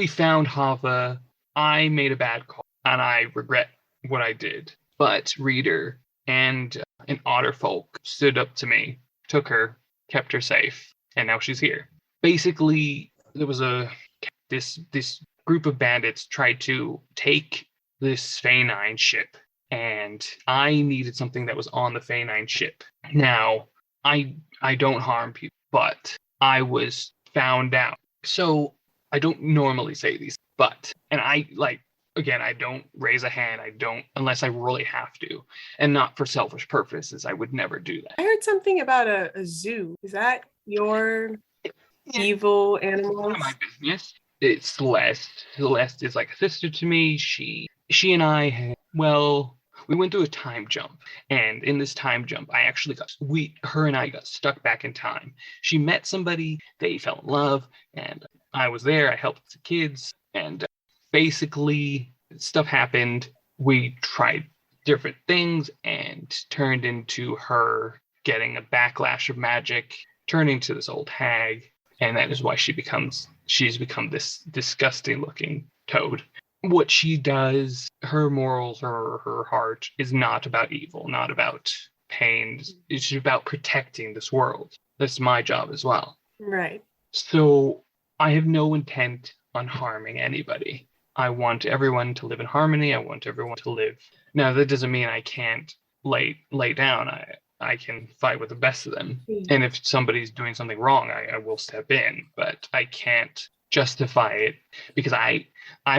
found Hava. I made a bad call, and I regret what I did. But Reader and an otter folk stood up to me, took her, kept her safe, and now she's here. Basically, there was this group of bandits tried to take this Fae9 ship, and I needed something that was on the Fae9 ship. Now, I don't harm people, but I was found out. So I don't normally say these, but, and I don't raise a hand. I don't, unless I really have to, and not for selfish purposes. I would never do that. I heard something about a zoo. Is that your evil animal? It's not my business. It's Celeste. Celeste is like a sister to me. she and I had, well, we went through a time jump, and in this time jump, her and I got stuck back in time. She met somebody, they fell in love, and I was there. I helped the kids, and basically stuff happened. We tried different things, and turned into her getting a backlash of magic, turning to this old hag, and that is why she's become this disgusting looking toad. What she does, her morals, her heart is not about evil, not about pain. It's about protecting this world. That's my job as well. Right. So I have no intent on harming anybody. I want everyone to live in harmony. I want everyone to live. Now, that doesn't mean I can't lay down. I can fight with the best of them. And if somebody's doing something wrong, I will step in. But I can't justify it because I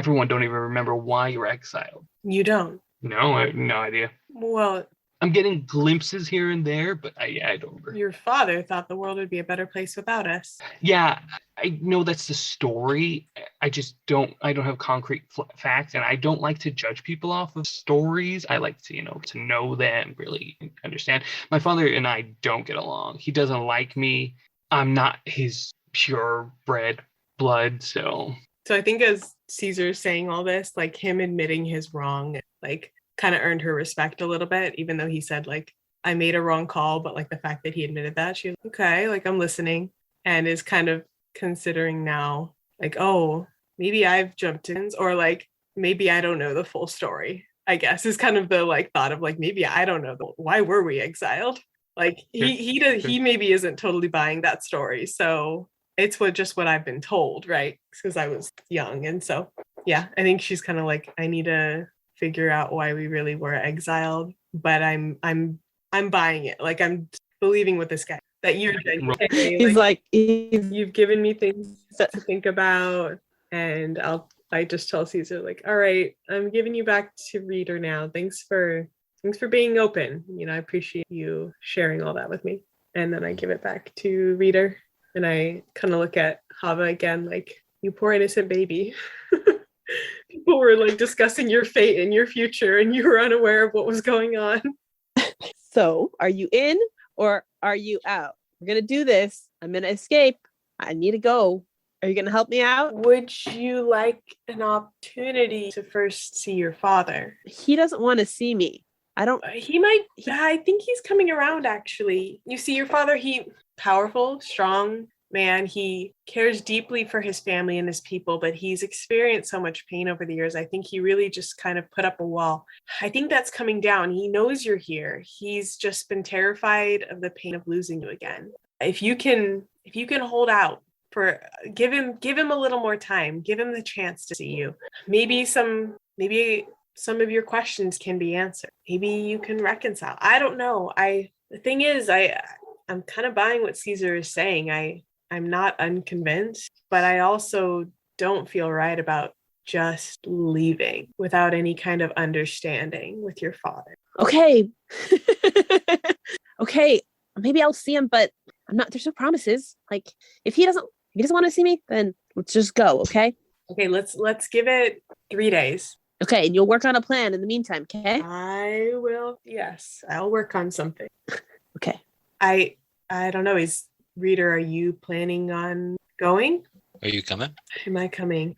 for one don't even remember why you were exiled. You don't? No, I have no idea. Well, I'm getting glimpses here and there, but I don't remember. your father thought the world would be a better place without us. Yeah, I know that's the story. I don't have concrete facts, and I don't like to judge people off of stories. I like to, to know them, really understand. My father and I don't get along. He doesn't like me. I'm not his purebred blood, so I think as Caesar's saying all this, like him admitting his wrong, like kind of earned her respect a little bit, even though he said like, I made a wrong call, but like the fact that he admitted that, she was okay, like I'm listening, and is kind of considering now like, oh, maybe I've jumped in, or like maybe I don't know the full story, I guess is kind of the like thought of like, maybe I don't know why were we exiled, like he maybe isn't totally buying that story. So it's what I've been told, right? Because I was young. And so, yeah, I think she's kind of like, I need to figure out why we really were exiled. But I'm buying it. Like I'm believing with this guy that you're genuine. He's like you've given me things to think about, and I just tell Caesar like, all right, I'm giving you back to Reader now. Thanks for being open. I appreciate you sharing all that with me. And then I give it back to Reader. And I kind of look at Hava again, like, you poor innocent baby. People were like discussing your fate and your future, and you were unaware of what was going on. So, are you in or are you out? We're going to do this. I'm going to escape. I need to go. Are you going to help me out? Would you like an opportunity to first see your father? He doesn't want to see me. I think he's coming around, actually. You see, your father, powerful, strong man. He cares deeply for his family and his people, but he's experienced so much pain over the years. I think he really just kind of put up a wall. I think that's coming down. He knows you're here. He's just been terrified of the pain of losing you again. If you can hold out give him a little more time, give him the chance to see you. Maybe some of your questions can be answered. Maybe you can reconcile. I don't know. The thing is, I'm kind of buying what Caesar is saying. I'm not unconvinced, but I also don't feel right about just leaving without any kind of understanding with your father. Okay. Okay. Maybe I'll see him, but there's no promises. Like if he doesn't want to see me, then let's just go. Okay. Okay. Let's give it 3 days. Okay. And you'll work on a plan in the meantime. Okay. I will. Yes. I'll work on something. Okay. I don't know. Reader, are you planning on going? Are you coming? Am I coming?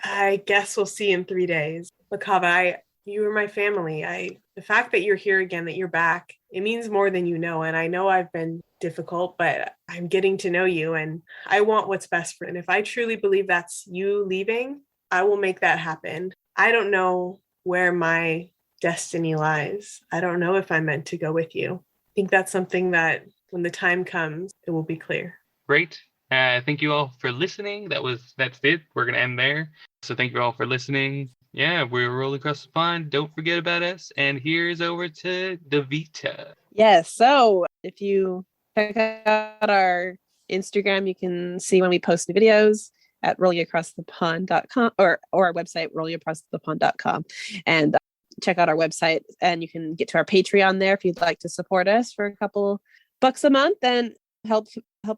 I guess we'll see in 3 days. Look, Hava, you are my family. The fact that you're here again, that you're back, it means more than you know. And I know I've been difficult, but I'm getting to know you, and I want what's best for you. And if I truly believe that's you leaving, I will make that happen. I don't know where my destiny lies. I don't know if I'm meant to go with you. I think that's something that when the time comes, it will be clear. Great. Thank you all for listening. That's it. We're going to end there. So thank you all for listening. Yeah, we're rolling across the pond. Don't forget about us. And here's over to Davita. Yes. So if you check out our Instagram, you can see when we post new videos at rollingacrossthepond.com or our website, rollingacrossthepond.com. And check out our website, and you can get to our Patreon there if you'd like to support us for a couple bucks a month and help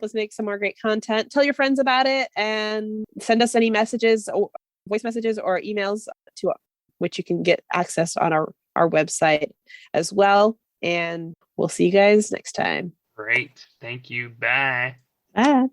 us make some more great content. Tell your friends about it and send us any messages or voice messages or emails to which you can get access on our website as well. And we'll see you guys next time. Great. Thank you. Bye. Bye.